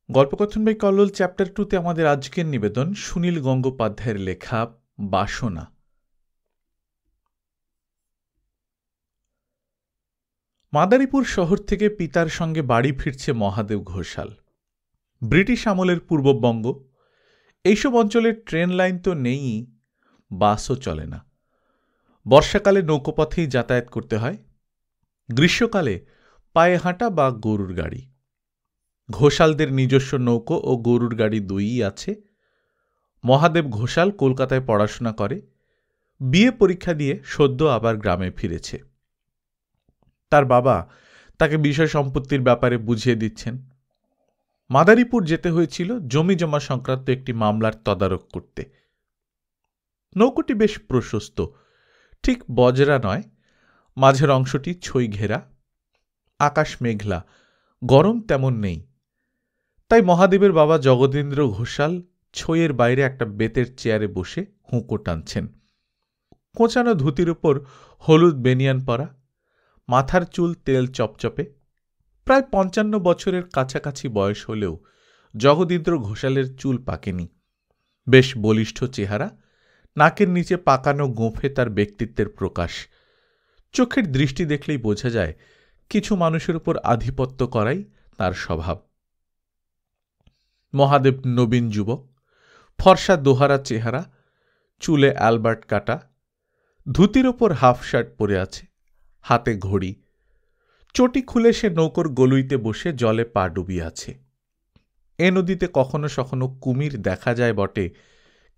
গল্পকথন by Kallol chapter 2-তে আমাদের আজকের নিবেদন সুনীল গঙ্গোপাধ্যায়ের লেখা বাসনা। মাদারীপুর শহর থেকে পিতার সঙ্গে বাড়ি ফিরছে মহাদেব ঘোষাল। ব্রিটিশ আমলের পূর্ববঙ্গ, এইসব অঞ্চলের ট্রেন লাইন তো নেই, বাসও চলে না। বর্ষাকালে নৌকোপথেই যাতায়াত করতে হয়, গ্রীষ্মকালে পায়ে হাঁটা বা গরুর গাড়ি। ঘোষালদের নিজস্ব নৌকো ও গরুর গাড়ি দুইই আছে। মহাদেব ঘোষাল কলকাতায় পড়াশোনা করে, বিএ পরীক্ষা দিয়ে সদ্য আবার গ্রামে ফিরেছে। তার বাবা তাকে বিষয় সম্পত্তির ব্যাপারে বুঝিয়ে দিচ্ছেন। মাদারীপুর যেতে হয়েছিল জমি জমা সংক্রান্ত একটি মামলার তদারক করতে। নৌকোটি বেশ প্রশস্ত, ঠিক বজরা নয়, মাঝের অংশটি ছই ঘেরা। আকাশ মেঘলা, গরম তেমন নেই। তাই মহাদেবের বাবা জগদীন্দ্র ঘোষাল ছইয়ের বাইরে একটা বেতের চেয়ারে বসে হুঁকো টানছেন। কোঁচানো ধুতির উপর হলুদ বেনিয়ান পরা, মাথার চুল তেল চপচপে। প্রায় 55 বছরের কাছাকাছি বয়স হলেও জগদীন্দ্র ঘোষালের চুল পাকেনি। বেশ বলিষ্ঠ চেহারা, নাকের নিচে পাকানো গোঁফে তার ব্যক্তিত্বের প্রকাশ। চোখের দৃষ্টি দেখলেই বোঝা যায় কিছু মানুষের উপর আধিপত্য করাই তার স্বভাব। মহাদেব নবীন যুবক, ফর্সা দোহারা চেহারা, চুলে অ্যালবার্ট কাটা, ধুতির ওপর হাফ শার্ট পরে আছে, হাতে ঘড়ি। চটি খুলে সে নৌকোর গলুইতে বসে জলে পা ডুবিয়ে আছে। এ নদীতে কখনো সখনো কুমির দেখা যায় বটে,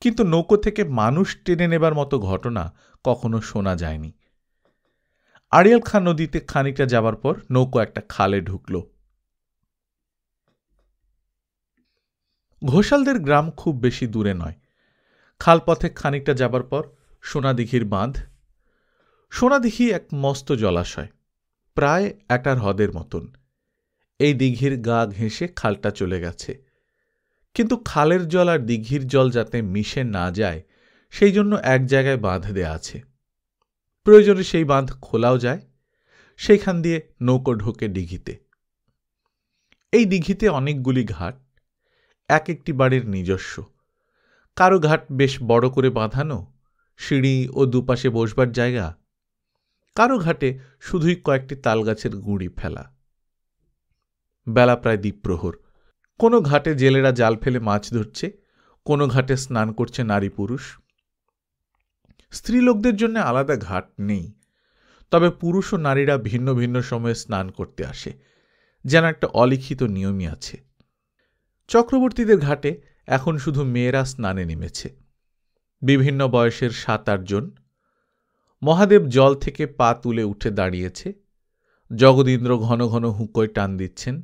কিন্তু নৌকো থেকে মানুষ টেনে নেবার মতো ঘটনা কখনো শোনা যায়নি। আড়িয়াল খাঁ নদীতে খানিকটা যাবার পর নৌকো একটা খালে ঢুকল। ঘোষালদের গ্রাম খুব বেশি দূরে নয়। খালপথে খানিকটা যাবার পর সোনাদিঘির বাঁধ। সোনাদিঘি এক মস্ত জলাশয়, প্রায় একটা হ্রদের মতন। এই দিঘির গা ঘেঁষে খালটা চলে গেছে, কিন্তু খালের জল আর দিঘির জল যাতে মিশে না যায় সেই জন্য এক জায়গায় বাঁধ দেয়া আছে। প্রয়োজনে সেই বাঁধ খোলাও যায়, সেইখান দিয়ে নৌকো ঢোকে দিঘিতে। এই দিঘিতে অনেকগুলি ঘাট, এক একটি বাড়ির নিজস্ব। কারো ঘাট বেশ বড় করে বাঁধানো, সিঁড়ি ও দুপাশে বসবার জায়গা। কারো ঘাটে শুধুই কয়েকটি তালগাছের গুঁড়ি ফেলা। বেলা প্রায় দ্বীপ্রহর। কোনো ঘাটে জেলেরা জাল ফেলে মাছ ধরছে, কোনো ঘাটে স্নান করছে নারী পুরুষ। স্ত্রীলোকদের জন্য আলাদা ঘাট নেই, তবে পুরুষ ও নারীরা ভিন্ন ভিন্ন সময়ে স্নান করতে আসে, যেন একটা অলিখিত নিয়মই আছে। চক্রবর্তীদের ঘাটে এখন শুধু মেয়েরা স্নানে নেমেছে, বিভিন্ন বয়সের 7-8 জন। মহাদেব জল থেকে পা তুলে উঠে দাঁড়িয়েছে। জগদীন্দ্র ঘন ঘন হুঁকোয় টান দিচ্ছেন।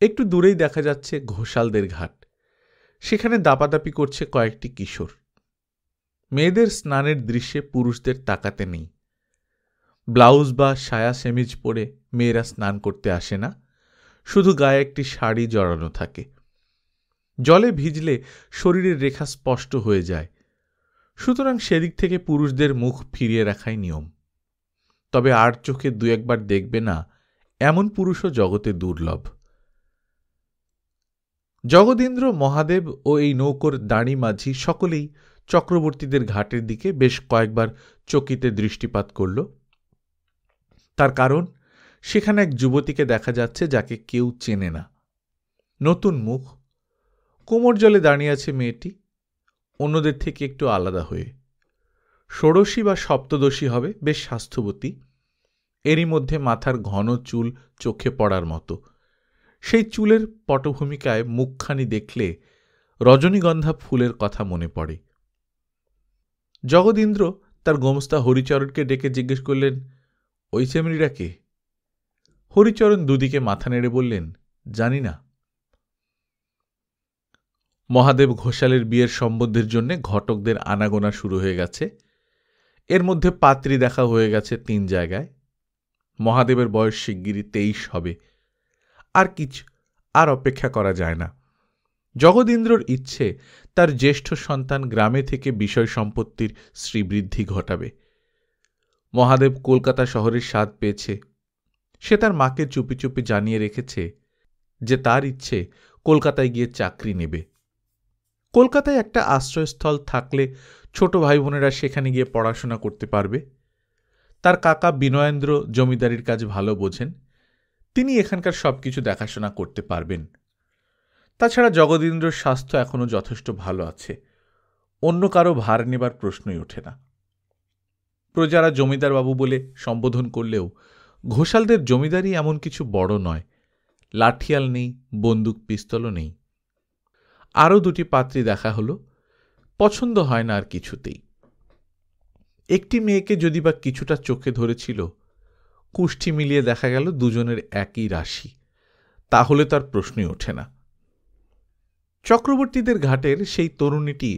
একটু দূরেই দেখা যাচ্ছে ঘোষালদের ঘাট, সেখানে দাপাদাপি করছে কয়েকটি কিশোর। মেয়েদের স্নানের দৃশ্যে পুরুষদের তাকাতে নেই। ব্লাউজ বা সায়া সেমিজ পরে মেয়েরা স্নান করতে আসে না, শুধু গায়ে একটি শাড়ি জড়ানো থাকে। জলে ভিজলে শরীরের রেখা স্পষ্ট হয়ে যায়, সুতরাং সেদিক থেকে পুরুষদের মুখ ফিরিয়ে রাখাই নিয়ম। তবে আর চোখে 2-1 বার দেখবে না এমন পুরুষও জগতে দুর্লভ। জগদীন্দ্র, মহাদেব ও এই নৌকোর দাঁড়ি মাঝি সকলেই চক্রবর্তীদের ঘাটের দিকে বেশ কয়েকবার চকিতে দৃষ্টিপাত করল। তার কারণ সেখানে এক যুবতীকে দেখা যাচ্ছে যাকে কেউ চেনে না। নতুন মুখ, কোমর জলে দাঁড়িয়ে আছে মেয়েটি, অন্যদের থেকে একটু আলাদা হয়ে। ষোড়শী বা সপ্তদশী হবে, বেশ স্বাস্থ্যবতী। এরই মধ্যে মাথার ঘন চুল চোখে পড়ার মতো। সেই চুলের পটভূমিকায় মুখখানি দেখলে রজনীগন্ধা ফুলের কথা মনে পড়ে। জগদীন্দ্র তার গোমস্তা হরিচরণকে ডেকে জিজ্ঞেস করলেন, ওই চেমড়িরা কে? হরিচরণ দুদিকে মাথা নেড়ে বললেন, জানি না। মহাদেব ঘোষালের বিয়ের সম্বন্ধের জন্য ঘটকদের আনাগোনা শুরু হয়ে গেছে। এর মধ্যে পাত্রী দেখা হয়ে গেছে 3 জায়গায়। মহাদেবের বয়স শিগগিরই 23 হবে। আর অপেক্ষা করা যায় না। জগদীন্দ্রর ইচ্ছে তার জ্যেষ্ঠ সন্তান গ্রামে থেকে বিষয় সম্পত্তির শ্রীবৃদ্ধি ঘটাবে। মহাদেব কলকাতা শহরের স্বাদ পেয়েছে। সে তার মাকে চুপি চুপি জানিয়ে রেখেছে যে তার ইচ্ছে কলকাতায় গিয়ে চাকরি নেবে। কলকাতায় একটা আশ্রয়স্থল থাকলে ছোট ভাই বোনেরা সেখানে গিয়ে পড়াশোনা করতে পারবে। তার কাকা বিনয়েন্দ্র জমিদারির কাজ ভালো বোঝেন, তিনি এখানকার সবকিছু দেখাশোনা করতে পারবেন। তাছাড়া জগদীন্দ্রর স্বাস্থ্য এখনও যথেষ্ট ভালো আছে, অন্য কারো ভার নেবার প্রশ্নই ওঠে না। প্রজারা জমিদারবাবু বলে সম্বোধন করলেও ঘোষালদের জমিদারি এমন কিছু বড় নয়, লাঠিয়াল নেই, বন্দুক পিস্তলও নেই। আরও দুটি পাত্রী দেখা হলো, পছন্দ হয় না আর কিছুতেই। একটি মেয়েকে যদি বা কিছুটা চোখে ধরেছিল, কুষ্ঠি মিলিয়ে দেখা গেল দুজনের একই রাশি, তাহলে তার প্রশ্নই ওঠে না। চক্রবর্তীদের ঘাটের সেই তরুণীটি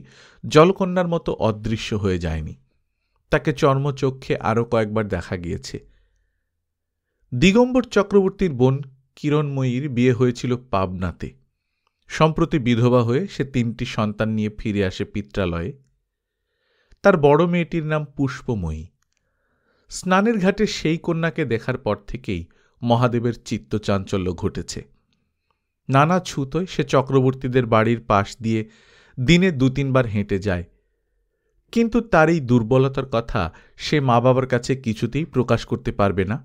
জলকন্যার মতো অদৃশ্য হয়ে যায়নি, তাকে চর্মচক্ষে আরও কয়েকবার দেখা গিয়েছে। দিগম্বর চক্রবর্তীর বোন কিরণময়ীর বিয়ে হয়েছিল পাবনাতে। সম্প্রতি বিধবা হয়ে সে 3টি সন্তান নিয়ে ফিরে আসে পিত্রালয়ে। তার বড় মেয়েটির নাম পুষ্পময়ী। স্নানের ঘাটে সেই কন্যাকে দেখার পর থেকেই মহাদেবের চিত্তচাঞ্চল্য ঘটেছে। নানা ছুতোয় সে চক্রবর্তীদের বাড়ির পাশ দিয়ে দিনে 2-3 বার হেঁটে যায়, কিন্তু তার এই দুর্বলতার কথা সে মা বাবার কাছে কিছুতেই প্রকাশ করতে পারবে না।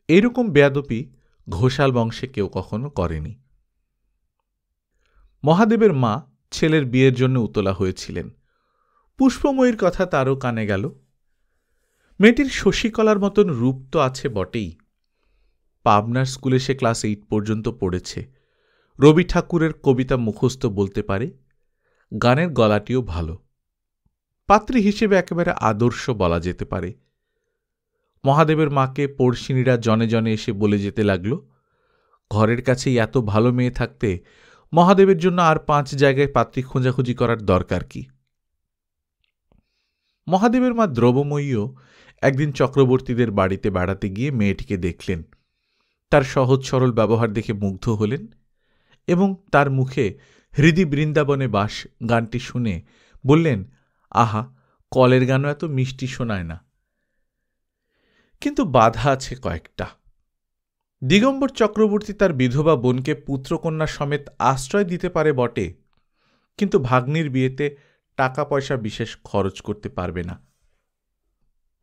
এইরকম বেয়াদপি ঘোষাল বংশে কেউ কখনো করেনি। মহাদেবের মা ছেলের বিয়ের জন্য উতলা হয়েছিলেন। পুষ্পময়ীর কথা তারও কানে গেল। মেয়েটির শশীকলার মতন রূপ তো আছে বটেই। পাবনার স্কুলে সে ক্লাস 8 পর্যন্ত পড়েছে, রবি ঠাকুরের কবিতা মুখস্থ বলতে পারে, গানের গলাটিও ভালো। পাত্রী হিসেবে একেবারে আদর্শ বলা যেতে পারে। মহাদেবের মাকে পড়শিনীরা জনে জনে এসে বলে যেতে লাগল, ঘরের কাছেই এত ভালো মেয়ে থাকতে মহাদেবের জন্য আর 5 জায়গায় পাত্রী খোঁজাখুঁজি করার দরকার কি? মহাদেবের মা দ্রব্যময়ীও একদিন চক্রবর্তীদের বাড়িতে বেড়াতে গিয়ে মেয়েটিকে দেখলেন। তার সহজ সরল ব্যবহার দেখে মুগ্ধ হলেন এবং তার মুখে হৃদি বৃন্দাবনে বাস গানটি শুনে বললেন, আহা, কলের গানও এত মিষ্টি শোনায় না। কিন্তু বাধা আছে কয়েকটা। দিগম্বর চক্রবর্তী তার বিধবা বোনকে পুত্রকন্যা সমেত আশ্রয় দিতে পারে বটে, কিন্তু ভাগ্নির বিয়েতে টাকা পয়সা বিশেষ খরচ করতে পারবে না।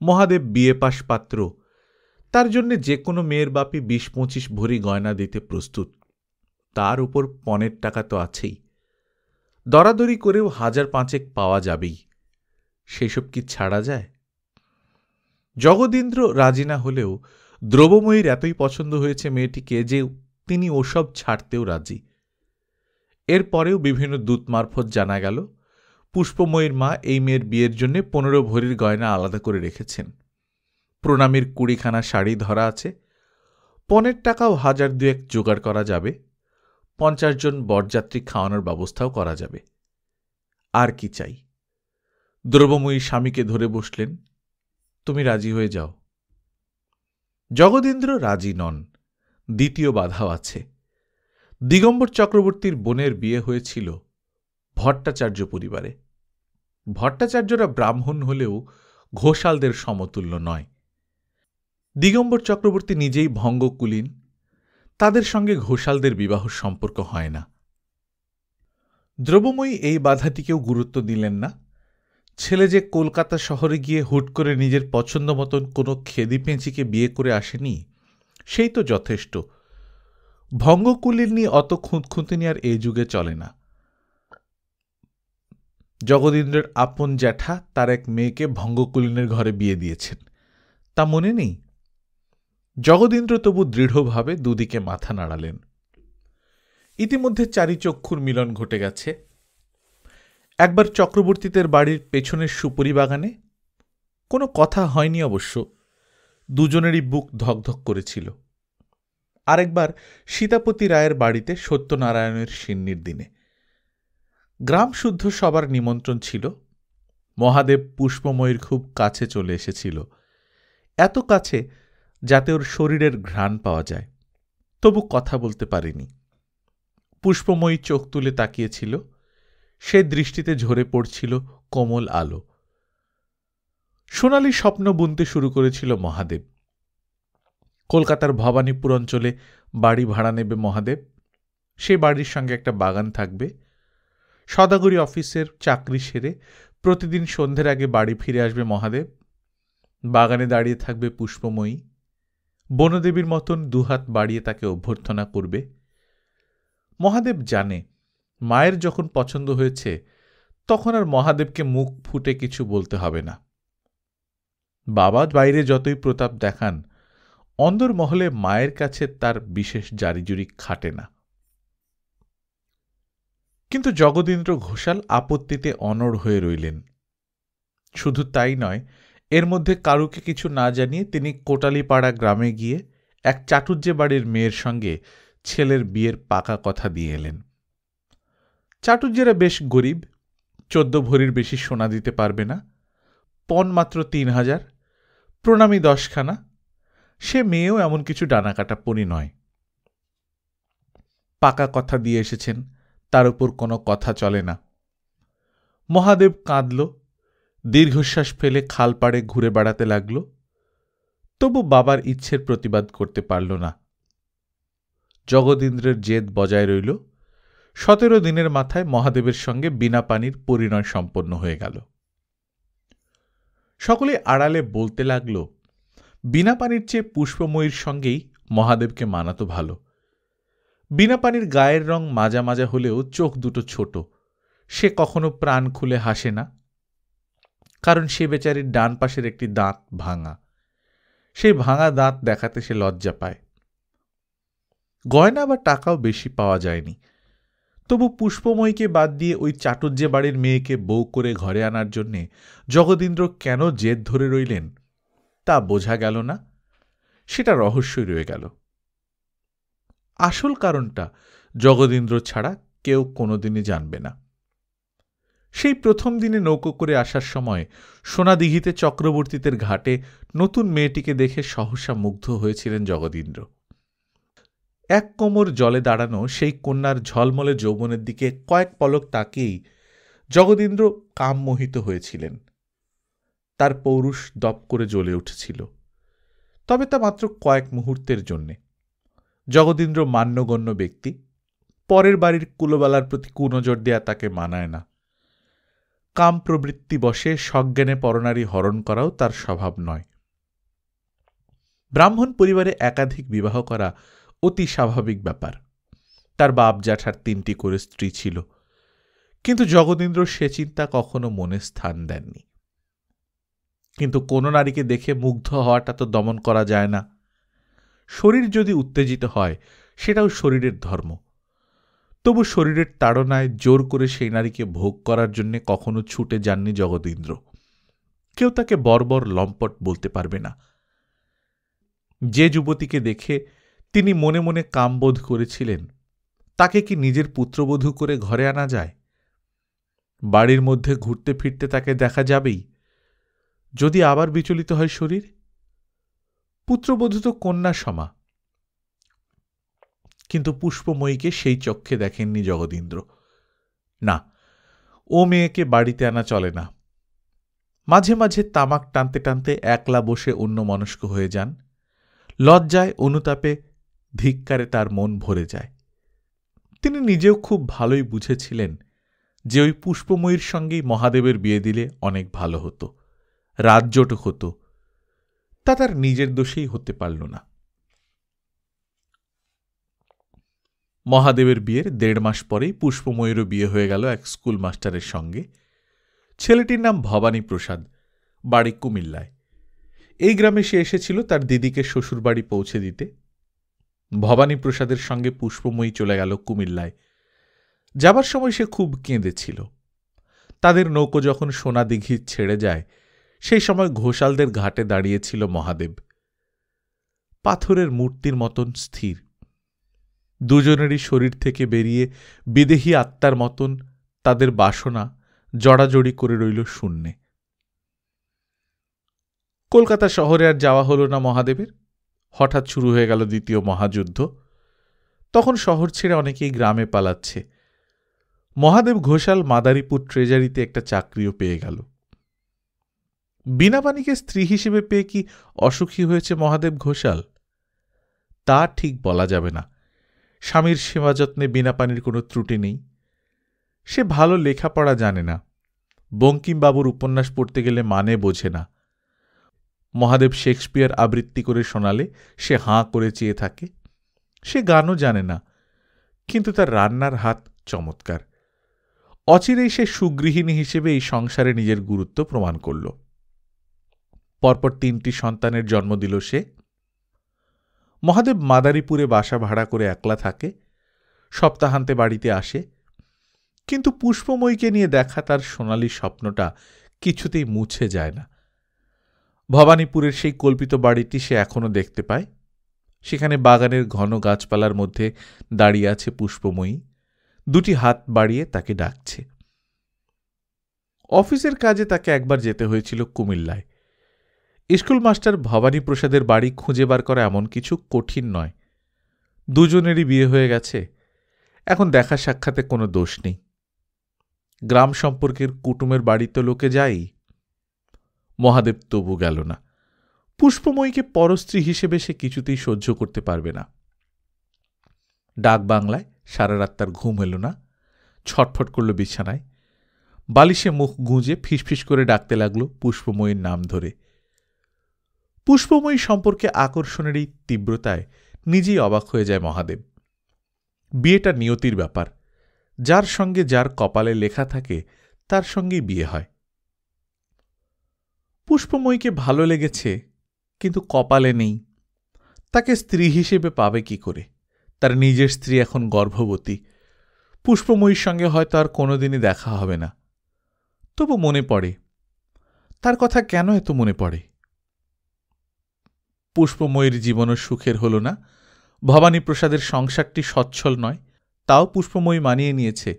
মহাদেব বিয়ে পাশ পাত্র, তার জন্য যে কোনো মেয়ের বাপি 20-25 ভরি গয়না দিতে প্রস্তুত। তার উপর পণের টাকা তো আছেই, দরাদরি করেও 1000-5 পাওয়া যাবেই। সেসব কি ছাড়া যায়? জগদীন্দ্র রাজি না হলেও দ্রব্যময়ীর এতই পছন্দ হয়েছে মেয়েটিকে যে তিনি ওসব ছাড়তেও রাজি। এর পরেও বিভিন্ন দূত মারফত জানা গেল, পুষ্পময়ীর মা এই মেয়ের বিয়ের জন্য 15 ভরির গয়না আলাদা করে রেখেছেন। প্রণামীর 20খানা শাড়ি ধরা আছে, পণের টাকাও 1000-2 জোগাড় করা যাবে, 50 জন বরযাত্রী খাওয়ানোর ব্যবস্থাও করা যাবে। আর কি চাই? দ্রব্যময়ী স্বামীকে ধরে বসলেন, তুমি রাজি হয়ে যাও। জগদীন্দ্র রাজি নন। দ্বিতীয় বাধাও আছে। দিগম্বর চক্রবর্তীর বোনের বিয়ে হয়েছিল ভট্টাচার্য পরিবারে। ভট্টাচার্যরা ব্রাহ্মণ হলেও ঘোষালদের সমতুল্য নয়। দিগম্বর চক্রবর্তী নিজেই ভঙ্গকুলীন, তাদের সঙ্গে ঘোষালদের বিবাহ সম্পর্ক হয় না। দ্রব্যময়ী এই বাধাটিকেও গুরুত্ব দিলেন না। ছেলে যে কলকাতা শহরে গিয়ে হুট করে নিজের পছন্দ মতন কোনো খেদি পেঁচিকে বিয়ে করে আসেনি, সেই তো যথেষ্ট। ভঙ্গকুলীন নিয়ে অত খুঁতখুঁতিনি আর এই যুগে চলে না। জগদীন্দ্রের আপন জ্যাঠা তার এক মেয়েকে ভঙ্গকুলীনের ঘরে বিয়ে দিয়েছেন, তা মনে নেই? জগদীন্দ্র তবু দৃঢ়ভাবে দুদিকে মাথা নাড়ালেন। ইতিমধ্যে চারিচক্ষুর মিলন ঘটে গেছে। একবার চক্রবর্তীদের বাড়ির পেছনের সুপুরি বাগানে, কোনো কথা হয়নি অবশ্য, দুজনেরই বুক ধকধক করেছিল। আরেকবার সীতাপতি রায়ের বাড়িতে সত্যনারায়ণের শিন্নির দিনে। গ্রাম শুদ্ধ সবার নিমন্ত্রণ ছিল। মহাদেব পুষ্পময়ীর খুব কাছে চলে এসেছিল, এত কাছে যাতে ওর শরীরের ঘ্রাণ পাওয়া যায়, তবু কথা বলতে পারেনি। পুষ্পময়ী চোখ তুলে তাকিয়েছিল, সে দৃষ্টিতে ঝরে পড়ছিল কোমল আলো। সোনালি স্বপ্ন বুনতে শুরু করেছিল মহাদেব। কলকাতার ভবানীপুর অঞ্চলে বাড়ি ভাড়া নেবে মহাদেব, সেই বাড়ির সঙ্গে একটা বাগান থাকবে। সদাগরি অফিসের চাকরি সেরে প্রতিদিন সন্ধ্যের আগে বাড়ি ফিরে আসবে মহাদেব। বাগানে দাঁড়িয়ে থাকবে পুষ্পময়ী, বনদেবীর মতন দুহাত বাড়িয়ে তাকে অভ্যর্থনা করবে। মহাদেব জানে মায়ের যখন পছন্দ হয়েছে তখন আর মহাদেবকে মুখ ফুটে কিছু বলতে হবে না। বাবা বাইরে যতই প্রতাপ দেখান, অন্দরমহলে মায়ের কাছে তার বিশেষ জারিজুরি খাটে না। কিন্তু জগদীন্দ্র ঘোষাল আপত্তিতে অনড় হয়ে রইলেন। শুধু তাই নয়, এর মধ্যে কারুকে কিছু না জানিয়ে তিনি কোটালীপাড়া গ্রামে গিয়ে এক চাটুজ্জে বাড়ির মেয়ের সঙ্গে ছেলের বিয়ের পাকা কথা দিয়ে এলেন। চাটুজ্জেরা বেশ গরিব, 14 ভরির বেশি সোনা দিতে পারবে না, পণ মাত্র 3000, প্রণামী 10খানা। সে মেয়েও এমন কিছু ডানাকাটা পণি নয়। পাকা কথা দিয়ে এসেছেন, তার উপর কোনো কথা চলে না। মহাদেব কাঁদল, দীর্ঘশ্বাস ফেলে খালপাড়ে ঘুরে বেড়াতে লাগল। তবু বাবার ইচ্ছের প্রতিবাদ করতে পারল না। জগদীন্দ্রের জেদ বজায় রইল। 17 দিনের মাথায় মহাদেবের সঙ্গে বিনা পানির পরিণয় সম্পন্ন হয়ে গেল। সকলে আড়ালে বলতে লাগল, বিনা পানির চেয়ে পুষ্পময়ীর সঙ্গেই মহাদেবকে মানাতো ভালো। বিনা পানির গায়ের রং মাজা মাজা হলেও চোখ দুটো ছোট, সে কখনো প্রাণ খুলে হাসে না, কারণ সে বেচারির ডান পাশের একটি দাঁত ভাঙা। সেই ভাঙা দাঁত দেখাতে সে লজ্জা পায়। গয়না বা টাকাও বেশি পাওয়া যায়নি। তবু পুষ্পময়ীকে বাদ দিয়ে ওই চাটুজ্জে বাড়ির মেয়েকে বউ করে ঘরে আনার জন্যে জগদীন্দ্র কেন জেদ ধরে রইলেন তা বোঝা গেল না। সেটা রহস্যই রয়ে গেল। আসল কারণটা জগদীন্দ্র ছাড়া কেউ কোনোদিনই জানবে না। সেই প্রথম দিনে নৌকো করে আসার সময় সোনাদিঘিতে চক্রবর্তীদের ঘাটে নতুন মেয়েটিকে দেখে সহসা মুগ্ধ হয়েছিলেন জগদীন্দ্র। এক কোমর জলে দাঁড়ানো সেই কন্যার ঝলমলে যৌবনের দিকে কয়েক পলক তাকিয়েই জগদীন্দ্র কামমোহিত হয়েছিলেন। তার পৌরুষ দপ করে জ্বলে উঠেছিল, তবে তা মাত্র কয়েক মুহূর্তের জন্যে। জগদীন্দ্র মান্যগণ্য ব্যক্তি, পরের বাড়ির কুলোবালার প্রতি কুনজর দেয়া তাকে মানায় না। কাম প্রবৃত্তি বশে সজ্ঞানে পরনারী হরণ করাও তার স্বভাব নয়। ব্রাহ্মণ পরিবারে একাধিক বিবাহ করা অতি স্বাভাবিক ব্যাপার। তার বাপ জ্যাঠার 3টি করে স্ত্রী ছিল, কিন্তু জগদীন্দ্র সে চিন্তা কখনো মনে স্থান দেননি। কিন্তু কোন নারীকে দেখে মুগ্ধ হওয়াটা তো দমন করা যায় না। শরীর যদি উত্তেজিত হয় সেটাও শরীরের ধর্ম। তবু শরীরের তাড়নায় জোর করে সেই নারীকে ভোগ করার জন্য কখনো ছুটে যাননি জগদীন্দ্র। কেউ তাকে বর্বর লম্পট বলতে পারবে না। যে যুবতীকে দেখে তিনি মনে মনে কামবোধ করেছিলেন, তাকে কি নিজের পুত্রবধূ করে ঘরে আনা যায়? বাড়ির মধ্যে ঘুরতে ফিরতে তাকে দেখা যাবেই। যদি আবার বিচলিত হয় শরীর? পুত্রবধূ তো কন্যা সমা। কিন্তু পুষ্পময়ীকে সেই চক্ষে দেখেননি জগদীন্দ্র। না, ও মেয়েকে বাড়িতে আনা চলে না। মাঝে মাঝে তামাক টানতে টানতে একলা বসে অন্যমনস্ক হয়ে যান। লজ্জায় অনুতাপে ধিক্কারে তার মন ভরে যায়। তিনি নিজেও খুব ভালোই বুঝেছিলেন যে ওই পুষ্পময়ীর সঙ্গেই মহাদেবের বিয়ে দিলে অনেক ভালো হতো, রাজ্যট হতো। তা তার নিজের দোষেই হতে পারল না। মহাদেবের বিয়ের 1.5 মাস পরেই পুষ্পময়ীরও বিয়ে হয়ে গেল এক স্কুল মাস্টারের সঙ্গে। ছেলেটির নাম ভবানী প্রসাদ, বাড়ি কুমিল্লায়। এই গ্রামে সে এসেছিল তার দিদিকে শ্বশুরবাড়ি পৌঁছে দিতে। ভবানী প্রসাদের সঙ্গে পুষ্পময়ী চলে গেল কুমিল্লায়। যাবার সময় সে খুব কেঁদেছিল। তাদের নৌকো যখন সোনাদিঘি ছেড়ে যায়, সেই সময় ঘোষালদের ঘাটে দাঁড়িয়েছিল মহাদেব, পাথরের মূর্তির মতন স্থির। দুজনেরই শরীর থেকে বেরিয়ে বিদেহী আত্মার মতন তাদের বাসনা জড়াজড়ি করে রইল শূন্যে। কলকাতা শহরে আর যাওয়া হল না মহাদেবের। হঠাৎ শুরু হয়ে গেল দ্বিতীয় মহাযুদ্ধ। তখন শহর ছেড়ে অনেকেই গ্রামে পালাচ্ছে। মহাদেব ঘোষাল মাদারীপুর ট্রেজারিতে একটা চাকরিও পেয়ে গেল। বীণাপাণিকে স্ত্রী হিসেবে পেয়ে কি অসুখী হয়েছে মহাদেব ঘোষাল? তা ঠিক বলা যাবে না। স্বামীর সেবা যত্নে বিনা পানির কোনো ত্রুটি নেই। সে ভালো লেখাপড়া জানে না, বঙ্কিমবাবুর উপন্যাস পড়তে গেলে মানে বোঝে না। মহাদেব শেক্সপিয়ার আবৃত্তি করে শোনালে সে হাঁ করে চেয়ে থাকে। সে গানও জানে না, কিন্তু তার রান্নার হাত চমৎকার। অচিরেই সে সুগৃহিণী হিসেবে এই সংসারে নিজের গুরুত্ব প্রমাণ করল। পরপর 3টি সন্তানের জন্ম দিল সে। মহাদেব মাদারীপুরে বাসা ভাড়া করে একলা থাকে, সপ্তাহান্তে বাড়িতে আসে। কিন্তু পুষ্পময়ীকে নিয়ে দেখা তার সোনালী স্বপ্নটা কিছুতেই মুছে যায় না। ভবানীপুরের সেই কল্পিত বাড়িটি সে এখনো দেখতে পায়। সেখানে বাগানের ঘন গাছপালার মধ্যে দাঁড়িয়ে আছে পুষ্পময়ী, 2টি হাত বাড়িয়ে তাকে ডাকছে। অফিসের কাজে তাকে একবার যেতে হয়েছিল কুমিল্লায়। স্কুল মাস্টার ভবানীপ্রসাদের বাড়ি খুঁজে বার করা এমন কিছু কঠিন নয়। দুজনেরই বিয়ে হয়ে গেছে, এখন দেখা সাক্ষাতে কোনো দোষ নেই। গ্রাম সম্পর্কের কুটুমের বাড়ি তো লোকে যায়ই। মহাদেব তবু গেল না। পুষ্পময়ীকে পরস্ত্রী হিসেবে সে কিছুতেই সহ্য করতে পারবে না। ডাক বাংলায় সারা রাত তার ঘুম এল না। ছটফট করল বিছানায়, বালিশে মুখ গুঁজে ফিসফিস করে ডাকতে লাগল পুষ্পময়ীর নাম ধরে। পুষ্পময়ী সম্পর্কে আকর্ষণের এই তীব্রতায় নিজেই অবাক হয়ে যায় মহাদেব। বিয়েটা নিয়তির ব্যাপার। যার সঙ্গে যার কপালে লেখা থাকে তার সঙ্গেই বিয়ে হয়। পুষ্পময়ীকে ভালো লেগেছে, কিন্তু কপালে নেই। তাকে স্ত্রী হিসেবে পাবে কি করে? তার নিজের স্ত্রী এখন গর্ভবতী। পুষ্পময়ীর সঙ্গে হয়তো আর কোনোদিনই দেখা হবে না। তবু মনে পড়ে। তার কথা কেন এত মনে পড়ে? পুষ্পময়ীর জীবনও সুখের হল না। ভবানীপ্রসাদের সংসারটি সচ্ছল নয়, তাও পুষ্পময়ী মানিয়ে নিয়েছে,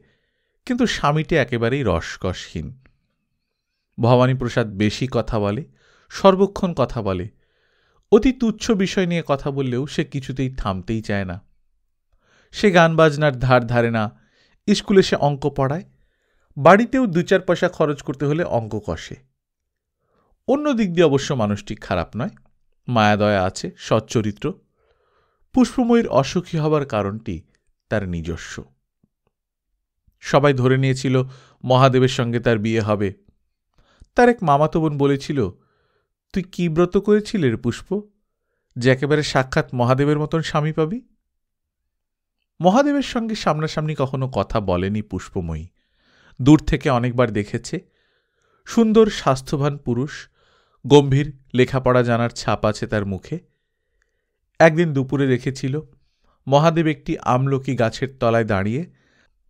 কিন্তু স্বামীটি একেবারেই রসকসহীন। ভবানীপ্রসাদ বেশি কথা বলে, সর্বক্ষণ কথা বলে। অতি তুচ্ছ বিষয় নিয়ে কথা বললেও সে কিছুতেই থামতেই চায় না। সে গান বাজনার ধার ধারে না। স্কুলে সে অঙ্ক পড়ায়, বাড়িতেও 2-4 পয়সা খরচ করতে হলে অঙ্ক কষে। অন্য দিক দিয়ে অবশ্য মানুষটি খারাপ নয়, মায়াদয়া আছে, সচ্চরিত্র। পুষ্পময়ীর অসুখী হবার কারণটি তার নিজস্ব। সবাই ধরে নিয়েছিল মহাদেবের সঙ্গে তার বিয়ে হবে। তার এক মামাতো বোন বলেছিল, তুই কি ব্রত করেছিলে রে পুষ্প, যে একেবারে সাক্ষাৎ মহাদেবের মতন স্বামী পাবি? মহাদেবের সঙ্গে সামনাসামনি কখনো কথা বলেনি পুষ্পময়ী। দূর থেকে অনেকবার দেখেছে। সুন্দর স্বাস্থ্যবান পুরুষ, গম্ভীর, লেখাপড়া জানার ছাপ আছে তার মুখে। একদিন দুপুরে দেখেছিল মহাদেব একটি আমলকি গাছের তলায় দাঁড়িয়ে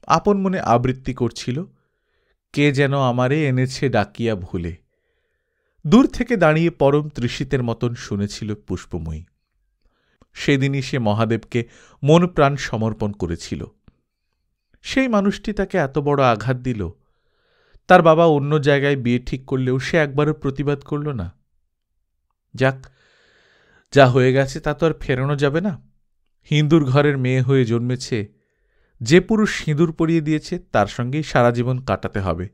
আপন মনে আবৃত্তি করছিল, কে যেন আমারে এনেছে ডাকিয়া ভুলে। দূর থেকে দাঁড়িয়ে পরম তৃষিতের মতন শুনেছিল পুষ্পময়ী। সেদিনই সে মহাদেবকে মন প্রাণ সমর্পণ করেছিল। সেই মানুষটি তাকে এত বড় আঘাত দিল। তার বাবা অন্য জায়গায় বিয়ে ঠিক করলেও সে একবারও প্রতিবাদ করল না। যাক, যা হয়ে গেছে তা তো আর ফেরানো যাবে না। হিন্দুর ঘরের মেয়ে হয়ে জন্মেছে, যে পুরুষ সিঁদুর পরিয়ে দিয়েছে তার সঙ্গেই সারা জীবন কাটাতে হবে।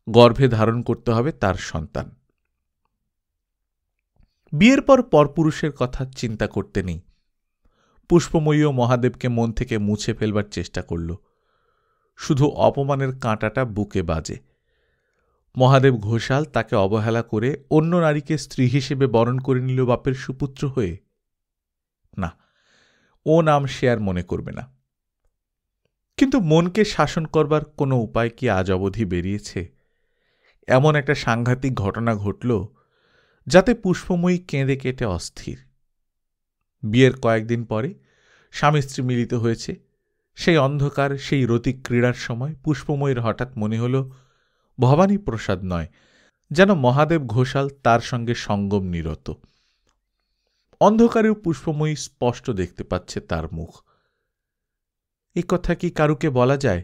গর্ভে ধারণ করতে হবে তার সন্তান। বিয়ের পর পরপুরুষের কথা চিন্তা করতে নেই। পুষ্পময়ী ও মহাদেবকে মন থেকে মুছে ফেলবার চেষ্টা করল। শুধু অপমানের কাঁটাটা বুকে বাজে। মহাদেব ঘোষাল তাকে অবহেলা করে অন্য নারীকে স্ত্রী হিসেবে বরণ করে নিল বাপের সুপুত্র হয়ে। না, ও নাম সে আর মনে করবে না। কিন্তু মনকে শাসন করবার কোনো উপায় কি আজ অবধি বেরিয়েছে? এমন একটা সাংঘাতিক ঘটনা ঘটল যাতে পুষ্পময়ী কেঁদে কেটে অস্থির। বিয়ের কয়েকদিন পরে স্বামী স্ত্রী মিলিত হয়েছে। সেই অন্ধকার, সেই রতিক ক্রীড়ার সময় পুষ্পময়ীর হঠাৎ মনে হল ভবানীপ্রসাদ নয়, যেন মহাদেব ঘোষাল তার সঙ্গে সঙ্গম নিরত। অন্ধকারেও পুষ্পময়ী স্পষ্ট দেখতে পাচ্ছে তার মুখ। এই কথা কি কারুকে বলা যায়?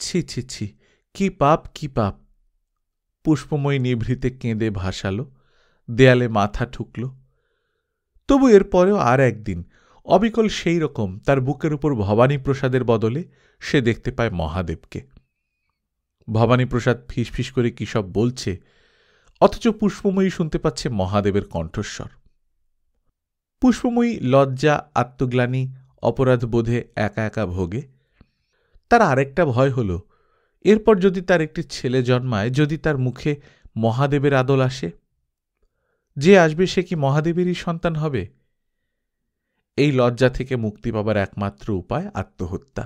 ছি ছি ছি, কি পাপ, কি পাপ! পুষ্পময়ী নিভৃতে কেঁদে ভাসাল, দেয়ালে মাথা ঠুকল। তবু এরপরেও আর একদিন অবিকল সেই রকম তার বুকের উপর ভবানীপ্রসাদের বদলে সে দেখতে পায় মহাদেবকে। ভবানীপ্রসাদ ফিসফিস করে কি সব বলছে, অথচ পুষ্পময়ী শুনতে পাচ্ছে মহাদেবের কণ্ঠস্বর। পুষ্পময়ী লজ্জা, আত্মগ্লানি, অপরাধ বোধে একা একা ভোগে। তার আরেকটা ভয় হল, এরপর যদি তার একটি ছেলে জন্মায়, যদি তার মুখে মহাদেবের আদল আসে, যে আসবে সে কি মহাদেবেরই সন্তান হবে? এই লজ্জা থেকে মুক্তি পাবার একমাত্র উপায় আত্মহত্যা।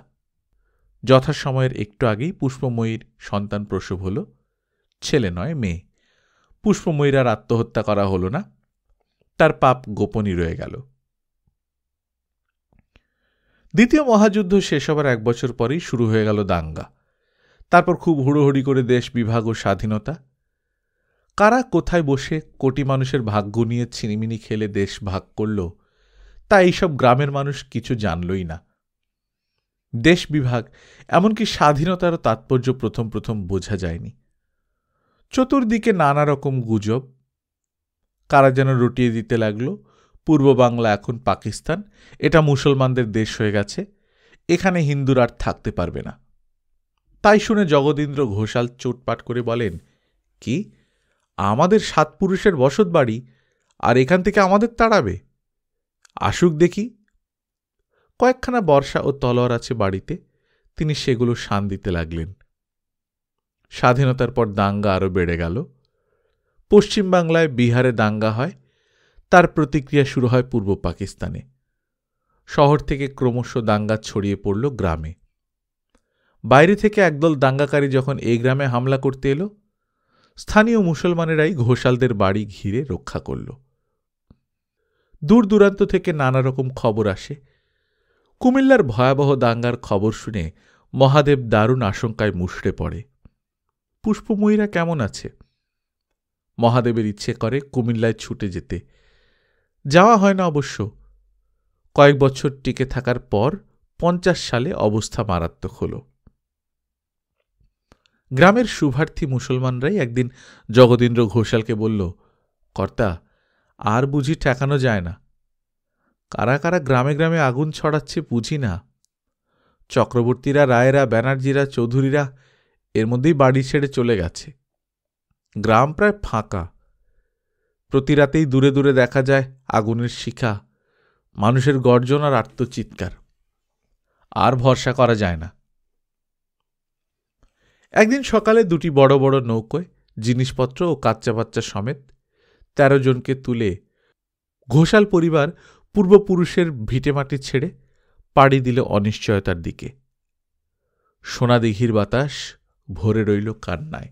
যথাসময়ের একটু আগেই পুষ্পময়ীর সন্তান প্রসব হল, ছেলে নয় মেয়ে। পুষ্পময়ীর আর আত্মহত্যা করা হল না, তার পাপ গোপনই রয়ে গেল। দ্বিতীয় মহাযুদ্ধ শেষ হবার 1 বছর পরেই শুরু হয়ে গেল দাঙ্গা। তারপর খুব হুড়োহুড়ি করে দেশ বিভাগ ও স্বাধীনতা। কারা কোথায় বসে কোটি মানুষের ভাগ্য নিয়ে ছিনিমিনি খেলে দেশ ভাগ করল, তা এইসব গ্রামের মানুষ কিছু জানলই না। দেশ বিভাগ, এমনকি স্বাধীনতারও তাৎপর্য প্রথম প্রথম বোঝা যায়নি। চতুর্দিকে নানা রকম গুজব। কারা যেন রটিয়ে দিতে লাগলো, পূর্ব বাংলা এখন পাকিস্তান, এটা মুসলমানদের দেশ হয়ে গেছে, এখানে হিন্দুরা আর থাকতে পারবে না। তাই শুনে জগদীন্দ্র ঘোষাল চোটপাট করে বলেন, কি আমাদের 7 পুরুষের বসত বাড়ি, আর এখান থেকে আমাদের তাড়াবে? আসুক দেখি। কয়েকখানা বর্ষা ও তলোয়ার আছে বাড়িতে, তিনি সেগুলো শান দিতে লাগলেন। স্বাধীনতার পর দাঙ্গা আরও বেড়ে গেল। পশ্চিমবাংলায়, বিহারে দাঙ্গা হয়, তার প্রতিক্রিয়া শুরু হয় পূর্ব পাকিস্তানে। শহর থেকে ক্রমশ দাঙ্গা ছড়িয়ে পড়ল গ্রামে। বাইরে থেকে একদল দাঙ্গাকারী যখন এই গ্রামে হামলা করতে এলো, স্থানীয় মুসলমানেরাই ঘোষালদের বাড়ি ঘিরে রক্ষা করল। দূর দূরান্ত থেকে নানা রকম খবর আসে। কুমিল্লার ভয়াবহ দাঙ্গার খবর শুনে মহাদেব দারুণ আশঙ্কায় মুষড়ে পড়ে। পুষ্পময়ীরা কেমন আছে? মহাদেবের ইচ্ছে করে কুমিল্লায় ছুটে যেতে। যাওয়া হয় না অবশ্য। কয়েক বছর টিকে থাকার পর 50 সালে অবস্থা মারাত্মক হল। গ্রামের শুভার্থী মুসলমানরাই একদিন জগদীন্দ্র ঘোষালকে বলল, কর্তা, আর বুঝি ঠেকানো যায় না। কারা কারা গ্রামে গ্রামে আগুন ছড়াচ্ছে বুঝি না। চক্রবর্তীরা, রায়েরা, ব্যানার্জিরা, চৌধুরীরা এর মধ্যেই বাড়ি ছেড়ে চলে গেছে। গ্রাম প্রায় ফাঁকা। প্রতি রাতেই দূরে দূরে দেখা যায় আগুনের শিখা, মানুষের গর্জন আর আর্তচিৎকার। আর ভরসা করা যায় না। একদিন সকালে 2টি বড় বড় নৌকোয় জিনিসপত্র ও কাচ্চা বাচ্চা সমেত 13 জনকে তুলে ঘোষাল পরিবার পূর্বপুরুষের ভিটেমাটি ছেড়ে পাড়ি দিল অনিশ্চয়তার দিকে। সোনাদিঘির বাতাস ভরে রইল কান্নায়।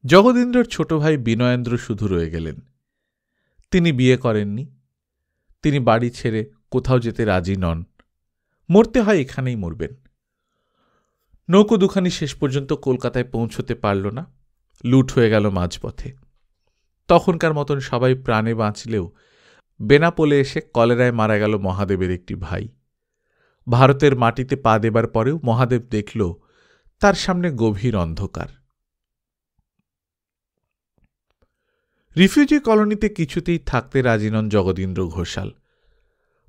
জগদীন্দ্রর ছোট ভাই বিনয়েন্দ্র শুধু রয়ে গেলেন। তিনি বিয়ে করেননি। তিনি বাড়ি ছেড়ে কোথাও যেতে রাজি নন। মরতে হয় এখানেই মরবেন। নৌকো দুখানি শেষ পর্যন্ত কলকাতায় পৌঁছতে পারল না, লুট হয়ে গেল মাঝপথে। তখনকার মতন সবাই প্রাণে বাঁচলেও বেনাপোলে এসে কলেরায় মারা গেল মহাদেবের একটি ভাই। ভারতের মাটিতে পা দেবার পরেও মহাদেব দেখল তার সামনে গভীর অন্ধকার। রিফিউজি কলোনিতে কিছুতেই থাকতে রাজি নন জগদীন্দ্র ঘোষাল।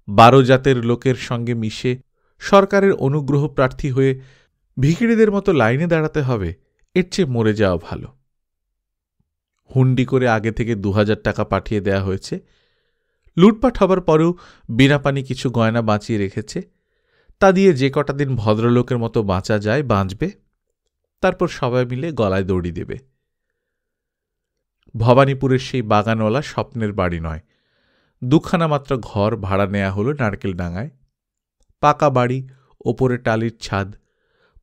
12 জাতের লোকের সঙ্গে মিশে সরকারের অনুগ্রহ প্রার্থী হয়ে ভিখিরিদের মতো লাইনে দাঁড়াতে হবে, এর চেয়ে মরে যাওয়া ভালো। হুন্ডি করে আগে থেকে 2000 টাকা পাঠিয়ে দেয়া হয়েছে। লুটপাট হবার পরেও বিনা পানি কিছু গয়না বাঁচিয়ে রেখেছে। তা দিয়ে যে কটা দিন ভদ্রলোকের মতো বাঁচা যায় বাঁচবে, তারপর সবাই মিলে গলায় দড়ি দেবে। ভবানীপুরের সেই বাগানওয়ালা স্বপ্নের বাড়ি নয়, 2খানা মাত্র ঘর ভাড়া নেয়া হলো নারকেলডাঙ্গায়। পাকা বাড়ি, ওপরে টালির ছাদ,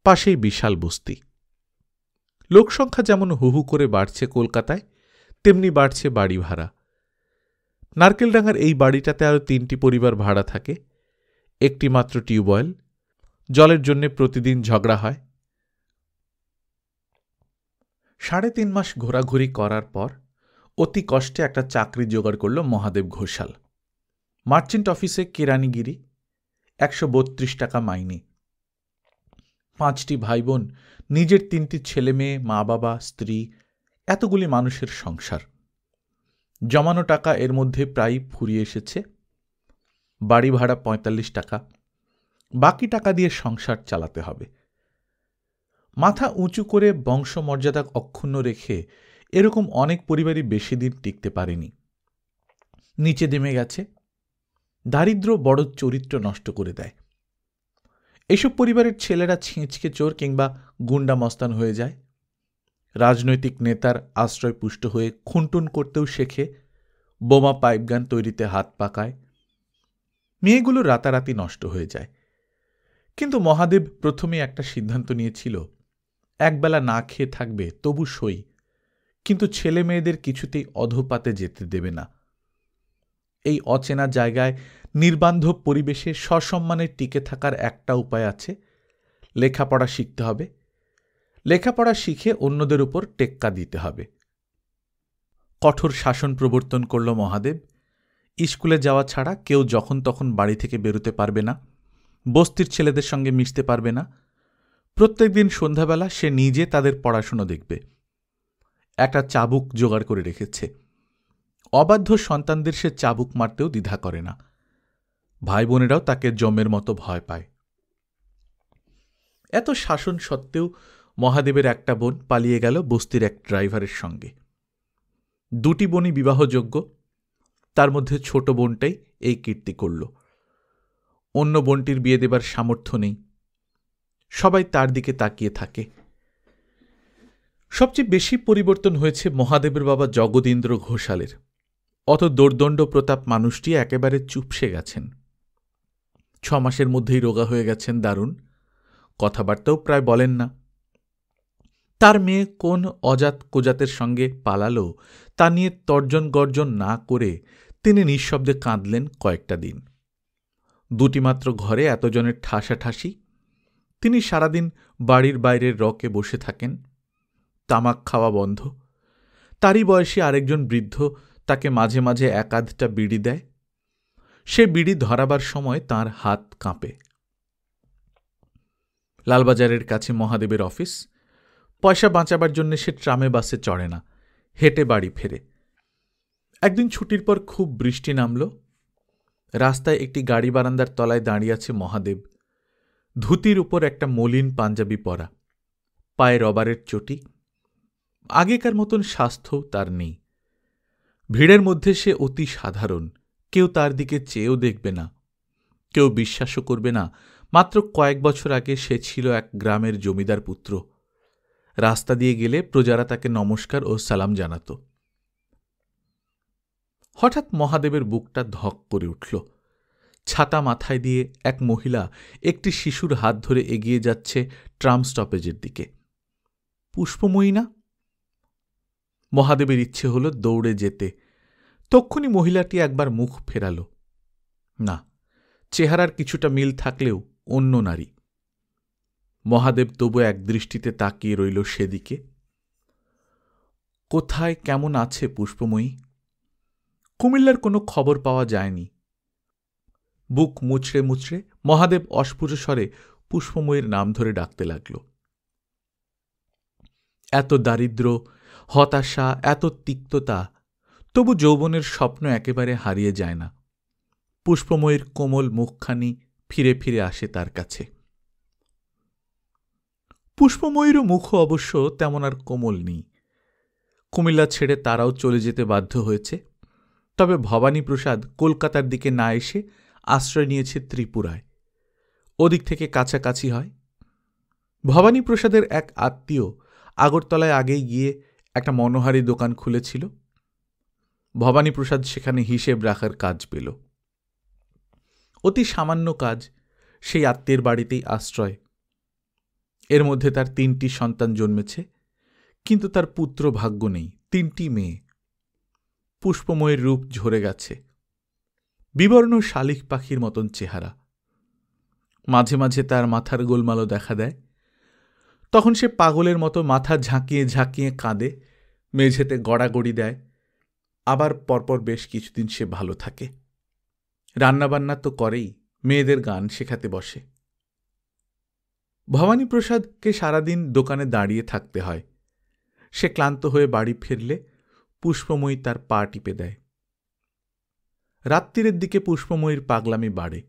পাশেই বিশাল বস্তি। লোকসংখ্যা যেমন হুহু করে বাড়ছে কলকাতায়, তেমনি বাড়ছে বাড়ি ভাড়া। নারকেলডাঙ্গার এই বাড়িটাতে আরও 3টি পরিবার ভাড়া থাকে। একটি মাত্র টিউবওয়েল, জলের জন্য প্রতিদিন ঝগড়া হয়। 3.5 মাস ঘোরাঘুরি করার পর অতি কষ্টে একটা চাকরি জোগাড় করল মহাদেব ঘোষাল। মার্চেন্ট অফিসে কেরানিগিরি, 132 টাকা মাইনে। 5টি ভাই বোন, নিজের 3টি ছেলে মেয়ে, মা বাবা, স্ত্রী, এতগুলি মানুষের সংসার। জমানো টাকা এর মধ্যে প্রায় ফুরিয়ে এসেছে। বাড়ি ভাড়া 45 টাকা। বাকি টাকা দিয়ে সংসার চালাতে হবে। মাথা উঁচু করে বংশমর্যাদা অক্ষুণ্ণ রেখে এরকম অনেক পরিবারই বেশি দিন টিকতে পারেনি। নিচে নেমে গেছে। দারিদ্র্য বড় চরিত্র নষ্ট করে দেয়। এইসব পরিবারের ছেলেরা ছিঁচকে চোর কিংবা গুন্ডা মস্তান হয়ে যায়। রাজনৈতিক নেতার আশ্রয় পুষ্ট হয়ে খুনটুন করতেও শেখে, বোমা পাইপগান তৈরিতে হাত পাকায়। মেয়েগুলো রাতারাতি নষ্ট হয়ে যায়। কিন্তু মহাদেব প্রথমে একটা সিদ্ধান্ত নিয়েছিল, একবেলা না খেয়ে থাকবে তবু সই, কিন্তু ছেলে মেয়েদের কিছুতেই অধপাতে যেতে দেবে না। এই অচেনা জায়গায় নির্বান্ধব পরিবেশে সসম্মানে টিকে থাকার একটা উপায় আছে, লেখাপড়া শিখতে হবে। লেখাপড়া শিখে অন্যদের উপর টেক্কা দিতে হবে। কঠোর শাসন প্রবর্তন করল মহাদেব। স্কুলে যাওয়া ছাড়া কেউ যখন তখন বাড়ি থেকে বেরোতে পারবে না, বস্তির ছেলেদের সঙ্গে মিশতে পারবে না। প্রত্যেক দিন সন্ধ্যাবেলা সে নিজে তাদের পড়াশুনো দেখবে। একটা চাবুক জোগাড় করে রেখেছে। অবাধ্য সন্তানদের সে চাবুক মারতেও দ্বিধা করে না। ভাই বোনেরাও তাকে জমের মতো ভয় পায়। এত শাসন সত্ত্বেও মহাদেবের একটা বোন পালিয়ে গেল বস্তির এক ড্রাইভারের সঙ্গে। দুটি বোনই বিবাহযোগ্য, তার মধ্যে ছোট বোনটাই এই কীর্তি করল। অন্য বোনটির বিয়ে দেবার সামর্থ্য নেই। সবাই তার দিকে তাকিয়ে থাকে। সবচেয়ে বেশি পরিবর্তন হয়েছে মহাদেবের বাবা জগদীন্দ্র ঘোষালের। অত দোর্দণ্ড প্রতাপ মানুষটি একেবারে চুপসে গেছেন। 6 মাসের মধ্যেই রোগা হয়ে গেছেন দারুণ, কথাবার্তাও প্রায় বলেন না। তার মেয়ে কোন অজাত কোজাতের সঙ্গে পালালো তা নিয়ে তর্জন গর্জন না করে তিনি নিঃশব্দে কাঁদলেন কয়েকটা দিন। দুটি মাত্র ঘরে এতজনের ঠাসাঠাসি। তিনি সারাদিন বাড়ির বাইরের রকে বসে থাকেন। তামাক খাওয়া বন্ধ। তারই বয়সী আরেকজন বৃদ্ধ তাকে মাঝে মাঝে এক আধটা বিড়ি দেয়। সে বিড়ি ধরাবার সময় তার হাত কাঁপে। লালবাজারের কাছে মহাদেবের অফিস। পয়সা বাঁচাবার জন্য সে ট্রামে বাসে চড়ে না, হেঁটে বাড়ি ফেরে। একদিন ছুটির পর খুব বৃষ্টি নামল। রাস্তায় একটি গাড়ি বারান্দার তলায় দাঁড়িয়ে আছে মহাদেব। ধুতির উপর একটা মলিন পাঞ্জাবি পরা, পায়ে রবারের চটি। আগেকার মতন স্বাস্থ্যও তার নেই। ভিড়ের মধ্যে সে অতি সাধারণ, কেউ তার দিকে চেয়েও দেখবে না, কেউ বিশ্বাসও করবে না। মাত্র কয়েক বছর আগে সে ছিল এক গ্রামের জমিদার পুত্র। রাস্তা দিয়ে গেলে প্রজারা তাকে নমস্কার ও সালাম জানাত। হঠাৎ মহাদেবের বুকটা ধক করে উঠল। ছাতা মাথায় দিয়ে এক মহিলা একটি শিশুর হাত ধরে এগিয়ে যাচ্ছে ট্রাম স্টপেজের দিকে। পুষ্পময়ী না? মহাদেবের ইচ্ছে হল দৌড়ে যেতে। তক্ষুনি মহিলাটি একবার মুখ ফেরাল। না, চেহারার কিছুটা মিল থাকলেও অন্য নারী। মহাদেব তবু এক দৃষ্টিতে তাকিয়ে রইল সেদিকে। কোথায় কেমন আছে পুষ্পময়ী? কুমিল্লার কোনো খবর পাওয়া যায়নি। বুক মুচড়ে মুচড়ে মহাদেব অস্ফুট স্বরে পুষ্পময়ীর নাম ধরে ডাকতে লাগল। এত দারিদ্র্য, হতাশা, এত তিক্ততা, তবু যৌবনের স্বপ্ন একেবারে হারিয়ে যায় না। পুষ্পময়ীর কোমল মুখখানি ফিরে ফিরে আসে তার কাছে। পুষ্পময়ীরও মুখও অবশ্য তেমন আর কোমল নেই। কুমিল্লা ছেড়ে তারাও চলে যেতে বাধ্য হয়েছে। তবে ভবানীপ্রসাদ কলকাতার দিকে না এসে আশ্রয় নিয়েছে ত্রিপুরায়। ওদিক থেকে কাছাকাছি হয়। ভবানীপ্রসাদের এক আত্মীয় আগরতলায় আগেই গিয়ে একটা মনোহারী দোকান খুলেছিল। ভবানীপ্রসাদ সেখানে হিসেব রাখার কাজ পেল। অতি সামান্য কাজ, সেই আত্মীয়ের বাড়িতেই আশ্রয়। এর মধ্যে তার 3টি সন্তান জন্মেছে, কিন্তু তার পুত্র ভাগ্য নেই। 3টি মেয়ে। পুষ্পময়ের রূপ ঝরে গেছে। বিবর্ণ শালিক পাখির মতন চেহারা। মাঝে মাঝে তার মাথার গোলমালও দেখা দেয়। তখন সে পাগলের মতো মাথা ঝাঁকিয়ে ঝাঁকিয়ে কাঁদে, মেঝেতে গড়াগড়ি দেয়। আবার পরপর বেশ কিছুদিন সে ভালো থাকে। রান্নাবান্না তো করেই, মেয়েদের গান শেখাতে বসে। ভবানীপ্রসাদকে সারাদিন দোকানে দাঁড়িয়ে থাকতে হয়। সে ক্লান্ত হয়ে বাড়ি ফিরলে পুষ্পময়ী তার পা টিপে দেয়। রাত্রিরের দিকে পুষ্পময়ীর পাগলামি বাড়ে,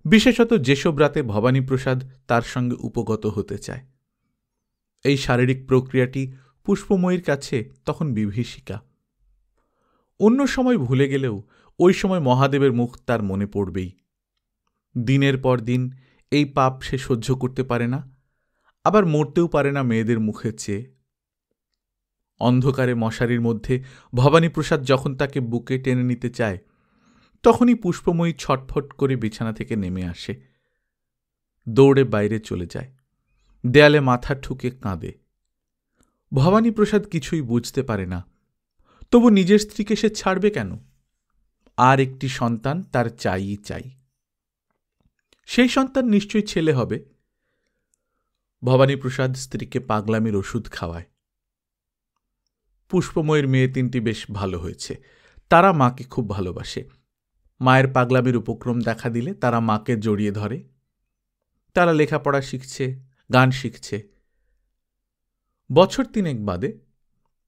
বিশেষত যেসব রাতে ভবানীপ্রসাদ তার সঙ্গে উপগত হতে চায়। এই শারীরিক প্রক্রিয়াটি পুষ্পময়ীর কাছে তখন বিভীষিকা। অন্য সময় ভুলে গেলেও ওই সময় মহাদেবের মুখ তার মনে পড়বেই। দিনের পর দিন এই পাপ সে সহ্য করতে পারে না, আবার মরতেও পারে না মেয়েদের মুখে চেয়ে। অন্ধকারে মশারির মধ্যে ভবানীপ্রসাদ যখন তাকে বুকে টেনে নিতে চায়, তখনই পুষ্পময়ী ছটফট করে বিছানা থেকে নেমে আসে, দৌড়ে বাইরে চলে যায়, দেয়ালে মাথা ঠুকে কাঁদে। ভবানীপ্রসাদ কিছুই বুঝতে পারে না, তবু নিজের স্ত্রীকে সে ছাড়বে কেন? আর একটি সন্তান তার চাই চাই। সেই সন্তান নিশ্চয়ই ছেলে হবে। ভবানীপ্রসাদ স্ত্রীকে পাগলামির ওষুধ খাওয়ায়। পুষ্পময়ের মেয়ে তিনটি বেশ ভালো হয়েছে। তারা মাকে খুব ভালোবাসে। মায়ের পাগলামির উপক্রম দেখা দিলে তারা মাকে জড়িয়ে ধরে। তারা লেখাপড়া শিখছে, গান শিখছে। বছর 3 বাদে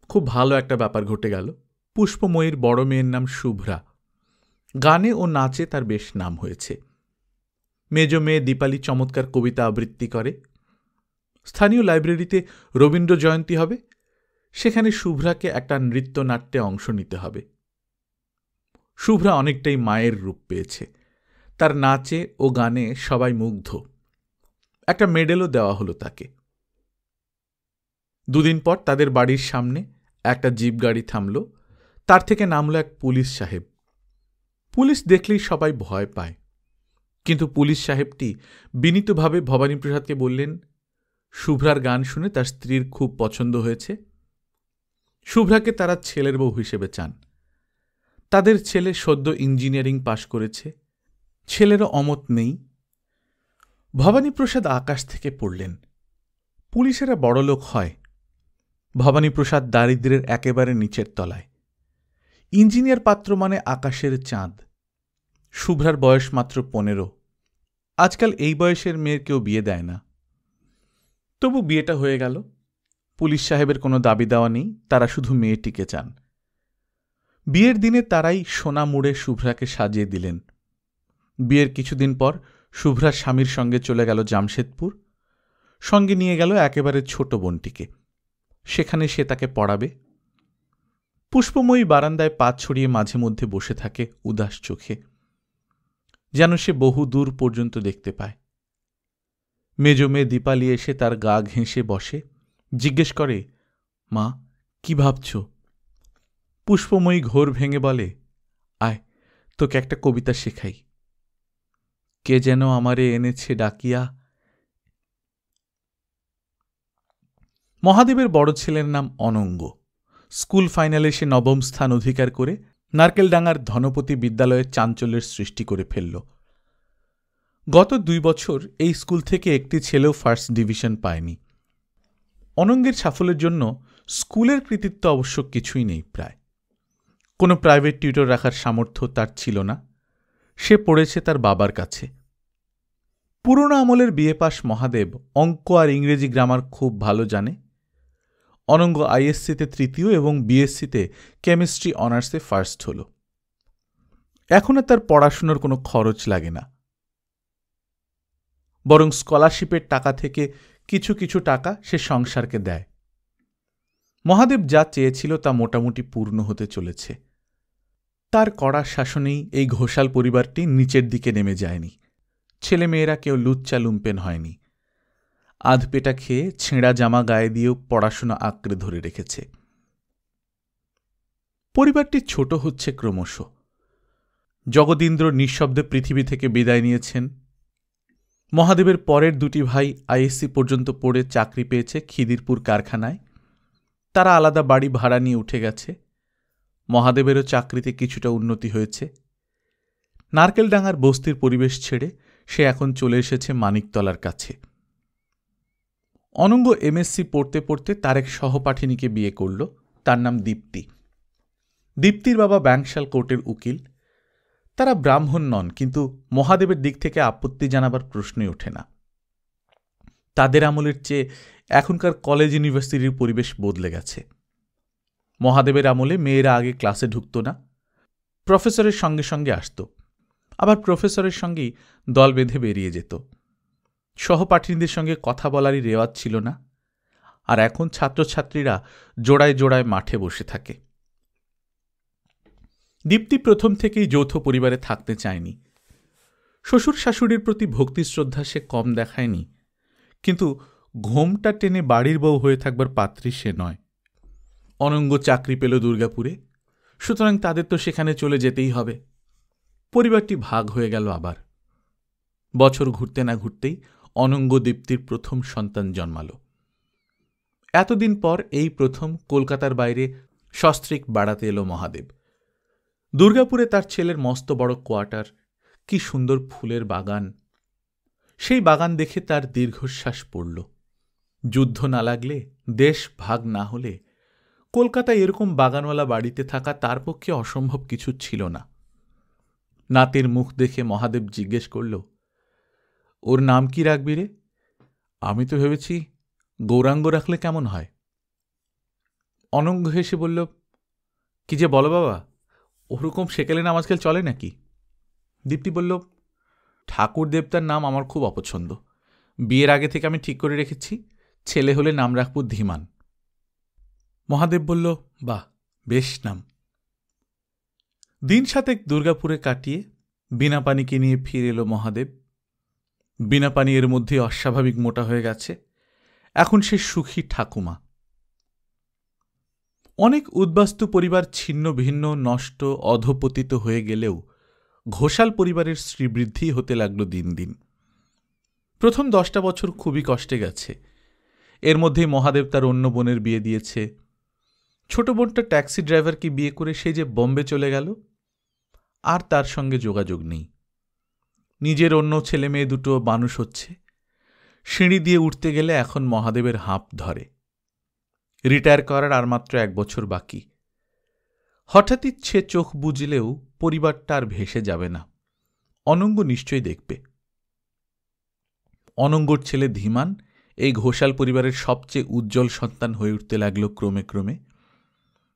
খুব ভালো একটা ব্যাপার ঘটে গেল। পুষ্পময়ীর বড় মেয়ের নাম শুভ্রা। গানে ও নাচে তার বেশ নাম হয়েছে। মেজ মেয়ে দীপালি চমৎকার কবিতা আবৃত্তি করে। স্থানীয় লাইব্রেরিতে রবীন্দ্র জয়ন্তী হবে, সেখানে শুভ্রাকে একটা নৃত্যনাট্যে অংশ নিতে হবে। শুভ্রা অনেকটাই মায়ের রূপ পেয়েছে। তার নাচে ও গানে সবাই মুগ্ধ। একটা মেডেলও দেওয়া হলো তাকে। 2 দিন পর তাদের বাড়ির সামনে একটা জিপ গাড়ি থামল। তার থেকে নামল এক পুলিশ সাহেব। পুলিশ দেখলেই সবাই ভয় পায়, কিন্তু পুলিশ সাহেবটি বিনীতভাবে ভবানীপ্রসাদকে বললেন, শুভ্রার গান শুনে তার স্ত্রীর খুব পছন্দ হয়েছে। শুভ্রাকে তারা ছেলের বউ হিসেবে চান। তাদের ছেলে সদ্য ইঞ্জিনিয়ারিং পাশ করেছে। ছেলেরও অমত নেই। ভবানীপ্রসাদ আকাশ থেকে পড়লেন। পুলিশেরা বড়লোক হয়, ভবানীপ্রসাদ দারিদ্র্যের একেবারে নিচের তলায়। ইঞ্জিনিয়ার পাত্র মানে আকাশের চাঁদ। শুভ্রার বয়স মাত্র 15। আজকাল এই বয়সের মেয়ের কেউ বিয়ে দেয় না। তবু বিয়েটা হয়ে গেল। পুলিশ সাহেবের কোনো দাবি দেওয়া নেই, তারা শুধু মেয়েটিকে চান। বিয়ের দিনে তারাই সোনা মুড়ে শুভ্রাকে সাজিয়ে দিলেন। বিয়ের কিছুদিন পর শুভ্রার স্বামীর সঙ্গে চলে গেল জামশেদপুর। সঙ্গে নিয়ে গেল একেবারে ছোট বোনটিকে। সেখানে সে তাকে পড়াবে। পুষ্পময়ী বারান্দায় পা ছড়িয়ে মাঝে মধ্যে বসে থাকে উদাস চোখে, যেন সে বহু দূর পর্যন্ত দেখতে পায়। মেজ মেয়ে দীপালি এসে তার গা ঘেঁষে বসে, জিজ্ঞেস করে, মা, কি ভাবছ? পুষ্পময়ী ঘোর ভেঙে বলে, আয়, তোকে একটা কবিতা শেখাই। কে যেন আমারে এনেছে ডাকিয়া। মহাদেবের বড় ছেলের নাম অনঙ্গ। স্কুল ফাইনালে সে 9ম স্থান অধিকার করে নারকেলডাঙ্গার ধনপতি বিদ্যালয়ে চাঞ্চল্যের সৃষ্টি করে ফেলল। গত 2 বছর এই স্কুল থেকে একটি ছেলেও ফার্স্ট ডিভিশন পায়নি। অনঙ্গের সাফল্যের জন্য স্কুলের কৃতিত্ব অবশ্য কিছুই নেই। প্রায় কোনো প্রাইভেট টিউটর রাখার সামর্থ্য তার ছিল না। সে পড়েছে তার বাবার কাছে। পুরনো আমলের বিএ পাস মহাদেব অঙ্ক আর ইংরেজি গ্রামার খুব ভালো জানে। অনঙ্গ আইএসসিতে 3য় এবং বিএসসিতে কেমিস্ট্রি অনার্সে ফার্স্ট হল। এখন আর তার পড়াশোনার কোনো খরচ লাগে না, বরং স্কলারশিপের টাকা থেকে কিছু কিছু টাকা সে সংসারকে দেয়। মহাদেব যা চেয়েছিল তা মোটামুটি পূর্ণ হতে চলেছে। তার কড়া শাসনেই এই ঘোষাল পরিবারটি নিচের দিকে নেমে যায়নি। ছেলেমেয়েরা কেউ লুচ্চা লুম্পেন হয়নি। আধপেটা খেয়ে ছেঁড়া জামা গায়ে দিয়েও পড়াশোনা আঁকড়ে ধরে রেখেছে। পরিবারটি ছোট হচ্ছে ক্রমশ। জগদীন্দ্র নিঃশব্দে পৃথিবী থেকে বিদায় নিয়েছেন। মহাদেবের পরের 2টি ভাই আইএসসি পর্যন্ত পড়ে চাকরি পেয়েছে খিদিরপুর কারখানায়। তারা আলাদা বাড়ি ভাড়া নিয়ে উঠে গেছে। মহাদেবেরও চাকরিতে কিছুটা উন্নতি হয়েছে। নারকেলডাঙ্গার বস্তির পরিবেশ ছেড়ে সে এখন চলে এসেছে মানিকতলার কাছে। অনঙ্গ এমএসসি পড়তে পড়তে তার এক সহপাঠিনীকে বিয়ে করল। তার নাম দীপ্তি। দীপ্তির বাবা ব্যাংশাল কোর্টের উকিল। তারা ব্রাহ্মণ নন, কিন্তু মহাদেবের দিক থেকে আপত্তি জানাবার প্রশ্নই ওঠে না। তাদের আমলের চেয়ে এখনকার কলেজ ইউনিভার্সিটির পরিবেশ বদলে গেছে। মহাদেবের আমলে মেয়েরা আগে ক্লাসে ঢুকত না, প্রফেসরের সঙ্গে সঙ্গে আসত, আবার প্রফেসরের সঙ্গেই দল বেঁধে বেরিয়ে যেত। সহপাঠিনীদের সঙ্গে কথা বলারই রেওয়াজ ছিল না। আর এখন ছাত্রছাত্রীরা জোড়ায় জোড়ায় মাঠে বসে থাকে। দীপ্তি প্রথম থেকেই যৌথ পরিবারে থাকতে চায়নি। শ্বশুর শাশুড়ির প্রতি ভক্তি শ্রদ্ধা সে কম দেখায়নি, কিন্তু ঘোমটা টেনে বাড়ির বউ হয়ে থাকবার পাত্রী সে নয়। অনঙ্গ চাকরি পেল দুর্গাপুরে, সুতরাং তাদের তো সেখানে চলে যেতেই হবে। পরিবারটি ভাগ হয়ে গেল আবার। বছর ঘুরতে না ঘুরতেই অনঙ্গ দীপ্তির প্রথম সন্তান জন্মাল। এতদিন পর এই প্রথম কলকাতার বাইরে সস্ত্রীক বাড়াতে এলো মহাদেব। দুর্গাপুরে তার ছেলের মস্ত বড় কোয়ার্টার, কি সুন্দর ফুলের বাগান। সেই বাগান দেখে তার দীর্ঘশ্বাস পড়ল। যুদ্ধ না লাগলে, দেশ ভাগ না হলে কলকাতায় এরকম বাগানওয়ালা বাড়িতে থাকা তার পক্ষে অসম্ভব কিছু ছিল না। নাতের মুখ দেখে মহাদেব জিজ্ঞেস করল, ওর নাম কি রাখবি রে? আমি তো ভেবেছি গৌরাঙ্গ রাখলে কেমন হয়। অনঙ্গ হেসে বলল, কি যে বলো বাবা, ওরকম সেকেলে নাম আজকাল চলে নাকি? দীপ্তি বলল, ঠাকুর দেবতার নাম আমার খুব অপছন্দ। বিয়ের আগে থেকে আমি ঠিক করে রেখেছি, ছেলে হলে নাম রাখব ধীমান। মহাদেব বলল, বাহ, বেশ নাম। দিন 7 দুর্গাপুরে কাটিয়ে বীণাপানিকে নিয়ে ফিরে এলো মহাদেব। বীণাপানি এর মধ্যে অস্বাভাবিক মোটা হয়ে গেছে। এখন সে সুখী ঠাকুমা। অনেক উদ্বাস্তু পরিবার ছিন্ন ভিন্ন, নষ্ট, অধপতিত হয়ে গেলেও ঘোষাল পরিবারের শ্রীবৃদ্ধি হতে লাগল দিন দিন। প্রথম 10টা বছর খুবই কষ্টে গেছে। এর মধ্যেই মহাদেব তার অন্য বোনের বিয়ে দিয়েছে। ছোট বোনটা ট্যাক্সি ড্রাইভারকে বিয়ে করে সে যে বোম্বে চলে গেল, আর তার সঙ্গে যোগাযোগ নেই। নিজের অন্য ছেলে মেয়ে দুটো মানুষ হচ্ছে। সিঁড়ি দিয়ে উঠতে গেলে এখন মহাদেবের হাঁপ ধরে। রিটায়ার করার আর মাত্র 1 বছর বাকি। হঠাৎ ইচ্ছে চোখ বুঝলেও পরিবারটা আর ভেসে যাবে না। অনঙ্গ নিশ্চয়ই দেখবে। অনঙ্গর ছেলে ধীমান এই ঘোষাল পরিবারের সবচেয়ে উজ্জ্বল সন্তান হয়ে উঠতে লাগল ক্রমে ক্রমে।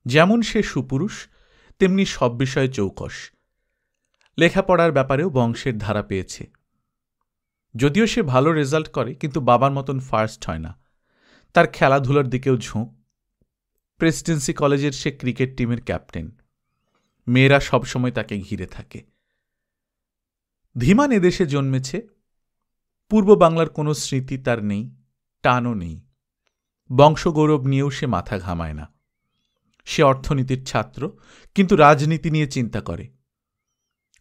যেমন সে সুপুরুষ, তেমনি সব বিষয়ে চৌকস। লেখাপড়ার ব্যাপারেও বংশের ধারা পেয়েছে। যদিও সে ভালো রেজাল্ট করে, কিন্তু বাবার মতন ফার্স্ট হয় না। তার খেলাধুলার দিকেও ঝোঁক। প্রেসিডেন্সি কলেজের সে ক্রিকেট টিমের ক্যাপ্টেন। মেয়েরা সবসময় তাকে ঘিরে থাকে। ধীমান এদেশে জন্মেছে। পূর্ব বাংলার কোনো স্মৃতি তার নেই, টানও নেই। বংশগৌরব নিয়েও সে মাথা ঘামায় না। সে অর্থনীতির ছাত্র, কিন্তু রাজনীতি নিয়ে চিন্তা করে।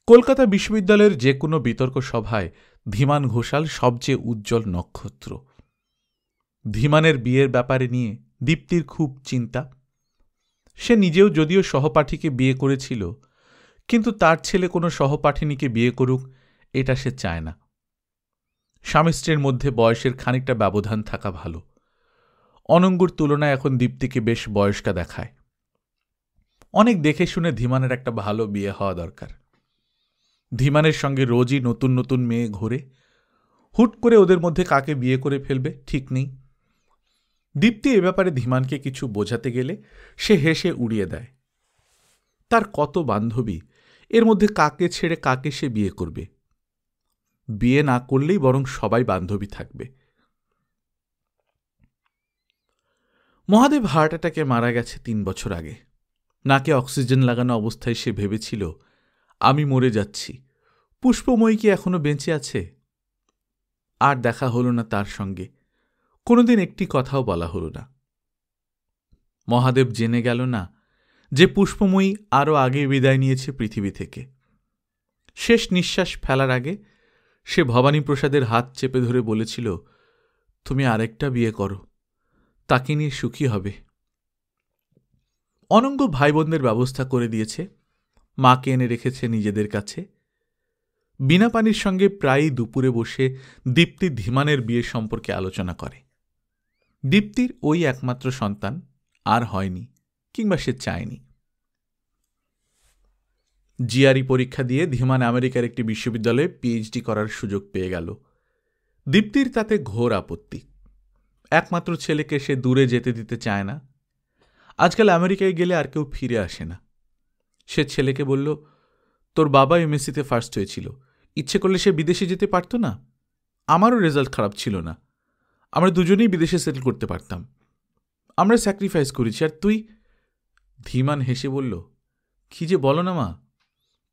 কলকাতা বিশ্ববিদ্যালয়ের যে কোনো বিতর্ক সভায় ধীমান ঘোষাল সবচেয়ে উজ্জ্বল নক্ষত্র। ধীমানের বিয়ের ব্যাপারে নিয়ে দীপ্তির খুব চিন্তা। সে নিজেও যদিও সহপাঠীকে বিয়ে করেছিল, কিন্তু তার ছেলে কোনো সহপাঠিনীকে বিয়ে করুক এটা সে চায় না। স্বামী স্ত্রীর মধ্যে বয়সের খানিকটা ব্যবধান থাকা ভালো। অনঙ্গর তুলনায় এখন দীপ্তিকে বেশ বয়স্কা দেখায়। অনেক দেখে শুনে ধীমানের একটা ভালো বিয়ে হওয়া দরকার। ধীমানের সঙ্গে রোজই নতুন নতুন মেয়ে ঘোরে। হুট করে ওদের মধ্যে কাকে বিয়ে করে ফেলবে ঠিক নেই। দীপ্তি এ ব্যাপারে ধীমানকে কিছু বোঝাতে গেলে সে হেসে উড়িয়ে দেয়। তার কত বান্ধবী, এর মধ্যে কাকে ছেড়ে কাকে সে বিয়ে করবে? বিয়ে না করলেই বরং সবাই বান্ধবী থাকবে। মহাদেব হার্ট অ্যাটাকে মারা গেছে 3 বছর আগে। নাকে অক্সিজেন লাগানো অবস্থায় সে ভেবেছিল, আমি মরে যাচ্ছি, পুষ্পময়ী কি এখনো বেঁচে আছে? আর দেখা হলো না তার সঙ্গে। কোনোদিন একটি কথাও বলা হল না। মহাদেব জেনে গেল না যে পুষ্পময়ী আরও আগে বিদায় নিয়েছে পৃথিবী থেকে। শেষ নিঃশ্বাস ফেলার আগে সে ভবানীপ্রসাদের হাত চেপে ধরে বলেছিল, তুমি আরেকটা বিয়ে করো, তাকে নিয়ে সুখী হবে। অনঙ্গ ভাই বোনদের ব্যবস্থা করে দিয়েছে। মাকে এনে রেখেছে নিজেদের কাছে। বীণাপানির সঙ্গে প্রায়ই দুপুরে বসে দীপ্তি ধীমানের বিয়ে সম্পর্কে আলোচনা করে। দীপ্তির ওই একমাত্র সন্তান, আর হয়নি, কিংবা সে চায়নি। জিআরই পরীক্ষা দিয়ে ধীমান আমেরিকার একটি বিশ্ববিদ্যালয়ে পিএইচডি করার সুযোগ পেয়ে গেল। দীপ্তির তাতে ঘোর আপত্তি। একমাত্র ছেলেকে সে দূরে যেতে দিতে চায় না। আজকাল আমেরিকায় গেলে আর কেউ ফিরে আসে না। সে ছেলেকে বলল, তোর বাবা এমএসসিতে ফার্স্ট হয়েছিল, ইচ্ছে করলে সে বিদেশে যেতে পারত না? আমারও রেজাল্ট খারাপ ছিল না, আমরা দুজনেই বিদেশে সেটেল করতে পারতাম। আমরা স্যাক্রিফাইস করেছি, আর তুই? ধীমান হেসে বলল, কি যে বলো না মা,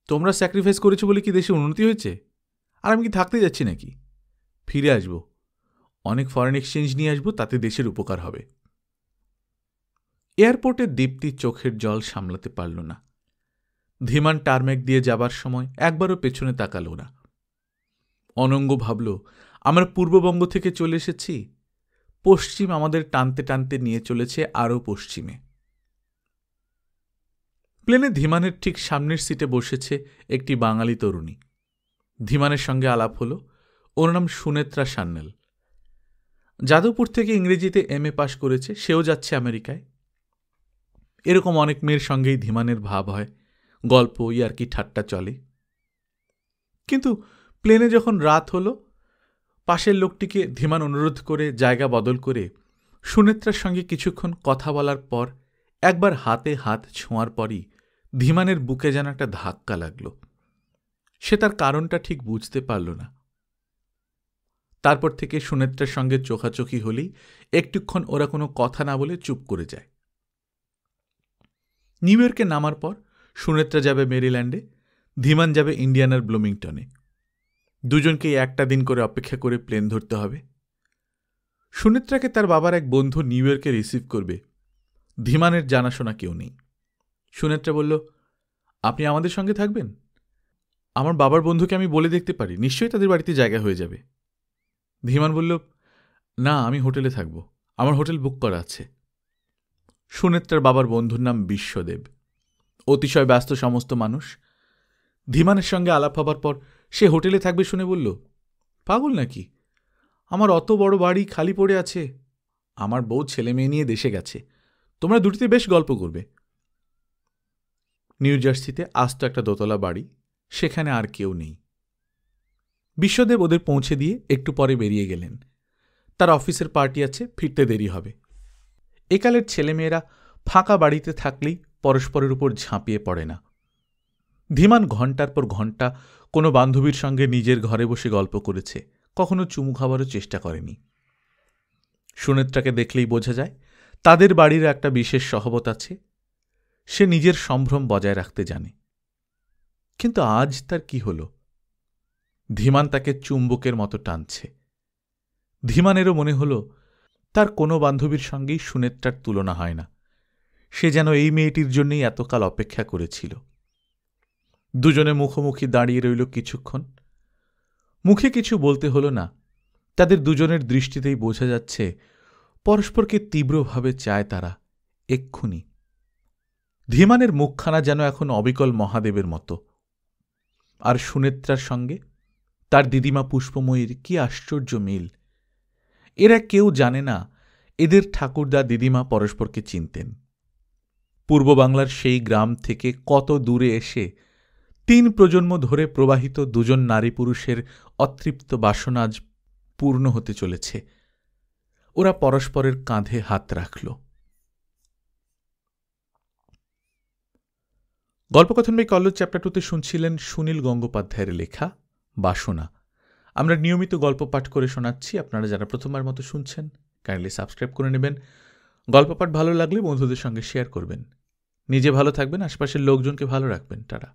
তোমরা স্যাক্রিফাইস করেছো বলে কি দেশে উন্নতি হয়েছে? আর আমি কি থাকতে যাচ্ছি নাকি? ফিরে আসব, অনেক ফরেন এক্সচেঞ্জ নিয়ে আসবো, তাতে দেশের উপকার হবে। এয়ারপোর্টে দীপ্তি চোখের জল সামলাতে পারল না। ধীমান টারমেক দিয়ে যাবার সময় একবারও পেছনে তাকালো না। অনঙ্গ ভাবল, আমরা পূর্ববঙ্গ থেকে চলে এসেছি, পশ্চিম আমাদের টানতে টানতে নিয়ে চলেছে আরও পশ্চিমে। প্লেনে ধীমানের ঠিক সামনের সিটে বসেছে একটি বাঙালি তরুণী। ধীমানের সঙ্গে আলাপ হল। ওর নাম সুনেত্রা সান্যাল। যাদবপুর থেকে ইংরেজিতে MA পাশ করেছে, সেও যাচ্ছে আমেরিকায়। এরকম অনেক মেয়ের সঙ্গেই ধীমানের ভাব হয়, গল্প ইয়ার্কি ঠাট্টা চলে। কিন্তু প্লেনে যখন রাত হল, পাশের লোকটিকে ধীমান অনুরোধ করে জায়গা বদল করে সুনেত্রার সঙ্গে কিছুক্ষণ কথা বলার পর একবার হাতে হাত ছোঁয়ার পরই ধীমানের বুকে যেন একটা ধাক্কা লাগল। সে তার কারণটা ঠিক বুঝতে পারল না। তারপর থেকে সুনেত্রার সঙ্গে চোখাচোখি হলেই একটুক্ষণ ওরা কোনো কথা না বলে চুপ করে যায়। নিউ ইয়র্কে নামার পর সুনেত্রা যাবে মেরিল্যান্ডে, ধীমান যাবে ইন্ডিয়ানার ব্লুমিংটনে। দুজনকেই একটা দিন করে অপেক্ষা করে প্লেন ধরতে হবে। সুনেত্রাকে তার বাবার এক বন্ধু নিউ ইয়র্কে রিসিভ করবে। ধীমানের জানাশোনা কেউ নেই। সুনেত্রা বলল, আপনি আমাদের সঙ্গে থাকবেন? আমার বাবার বন্ধুকে আমি বলে দেখতে পারি, নিশ্চয়ই তাদের বাড়িতে জায়গা হয়ে যাবে। ধীমান বলল, না, আমি হোটেলে থাকব, আমার হোটেল বুক করা আছে। সুনেত্রার বাবার বন্ধুর নাম বিশ্বদেব, অতিশয় ব্যস্ত সমস্ত মানুষ। ধীমানের সঙ্গে আলাপ হবার পর সে হোটেলে থাকবে শুনে বলল, পাগল নাকি? আমার অত বড় বাড়ি খালি পড়ে আছে, আমার বউ ছেলে মেয়ে নিয়ে দেশে গেছে, তোমরা দুটিতে বেশ গল্প করবে। নিউ জার্সিতে আস্ত একটা দোতলা বাড়ি, সেখানে আর কেউ নেই। বিশ্বদেব ওদের পৌঁছে দিয়ে একটু পরে বেরিয়ে গেলেন। তার অফিসের পার্টি আছে, ফিরতে দেরি হবে। একালের ছেলেমেয়েরা ফাঁকা বাড়িতে থাকলেই পরস্পরের উপর ঝাঁপিয়ে পড়ে না। ধীমান ঘণ্টার পর ঘণ্টা কোনো বান্ধবীর সঙ্গে নিজের ঘরে বসে গল্প করেছে, কখনো চুমু খাবারও চেষ্টা করেনি। সুনেত্রাকে দেখলেই বোঝা যায় তাদের বাড়ির একটা বিশেষ সহবত আছে। সে নিজের সম্ভ্রম বজায় রাখতে জানে। কিন্তু আজ তার কি হল? ধীমান তাকে চুম্বকের মতো টানছে। ধীমানেরও মনে হল তার কোনো বান্ধবীর সঙ্গেই সুনেত্রার তুলনা হয় না। সে যেন এই মেয়েটির জন্যই এতকাল অপেক্ষা করেছিল। দুজনে মুখোমুখি দাঁড়িয়ে রইল কিছুক্ষণ। মুখে কিছু বলতে হল না, তাদের দুজনের দৃষ্টিতেই বোঝা যাচ্ছে পরস্পরকে তীব্রভাবে চায় তারা, এক্ষুনি। ধীমানের মুখখানা যেন এখন অবিকল মহাদেবের মতো। আর সুনেত্রার সঙ্গে তার দিদিমা পুষ্পময়ীর কি আশ্চর্য মিল! এরা কেউ জানে না এদের ঠাকুরদা দিদিমা পরস্পরকে চিনতেন। পূর্ব বাংলার সেই গ্রাম থেকে কত দূরে এসে 3 প্রজন্ম ধরে প্রবাহিত দুজন নারী পুরুষের অতৃপ্ত বাসনা আজ পূর্ণ হতে চলেছে। ওরা পরস্পরের কাঁধে হাত রাখল। গল্পকথন বাই কল্লোল চ্যাপ্টার 2তে শুনছিলেন সুনীল গঙ্গোপাধ্যায়ের লেখা বাসনা। আমরা নিয়মিত গল্প পাঠ করে শোনাচ্ছি। আপনারা যারা প্রথমবার মতো শুনছেন, কাইন্ডলি সাবস্ক্রাইব করে নেবেন। গল্প পাঠ ভালো লাগলে বন্ধুদের সঙ্গে শেয়ার করবেন। নিজে ভালো থাকবেন, আশপাশের লোকজনকে ভালো রাখবেন। টাটা।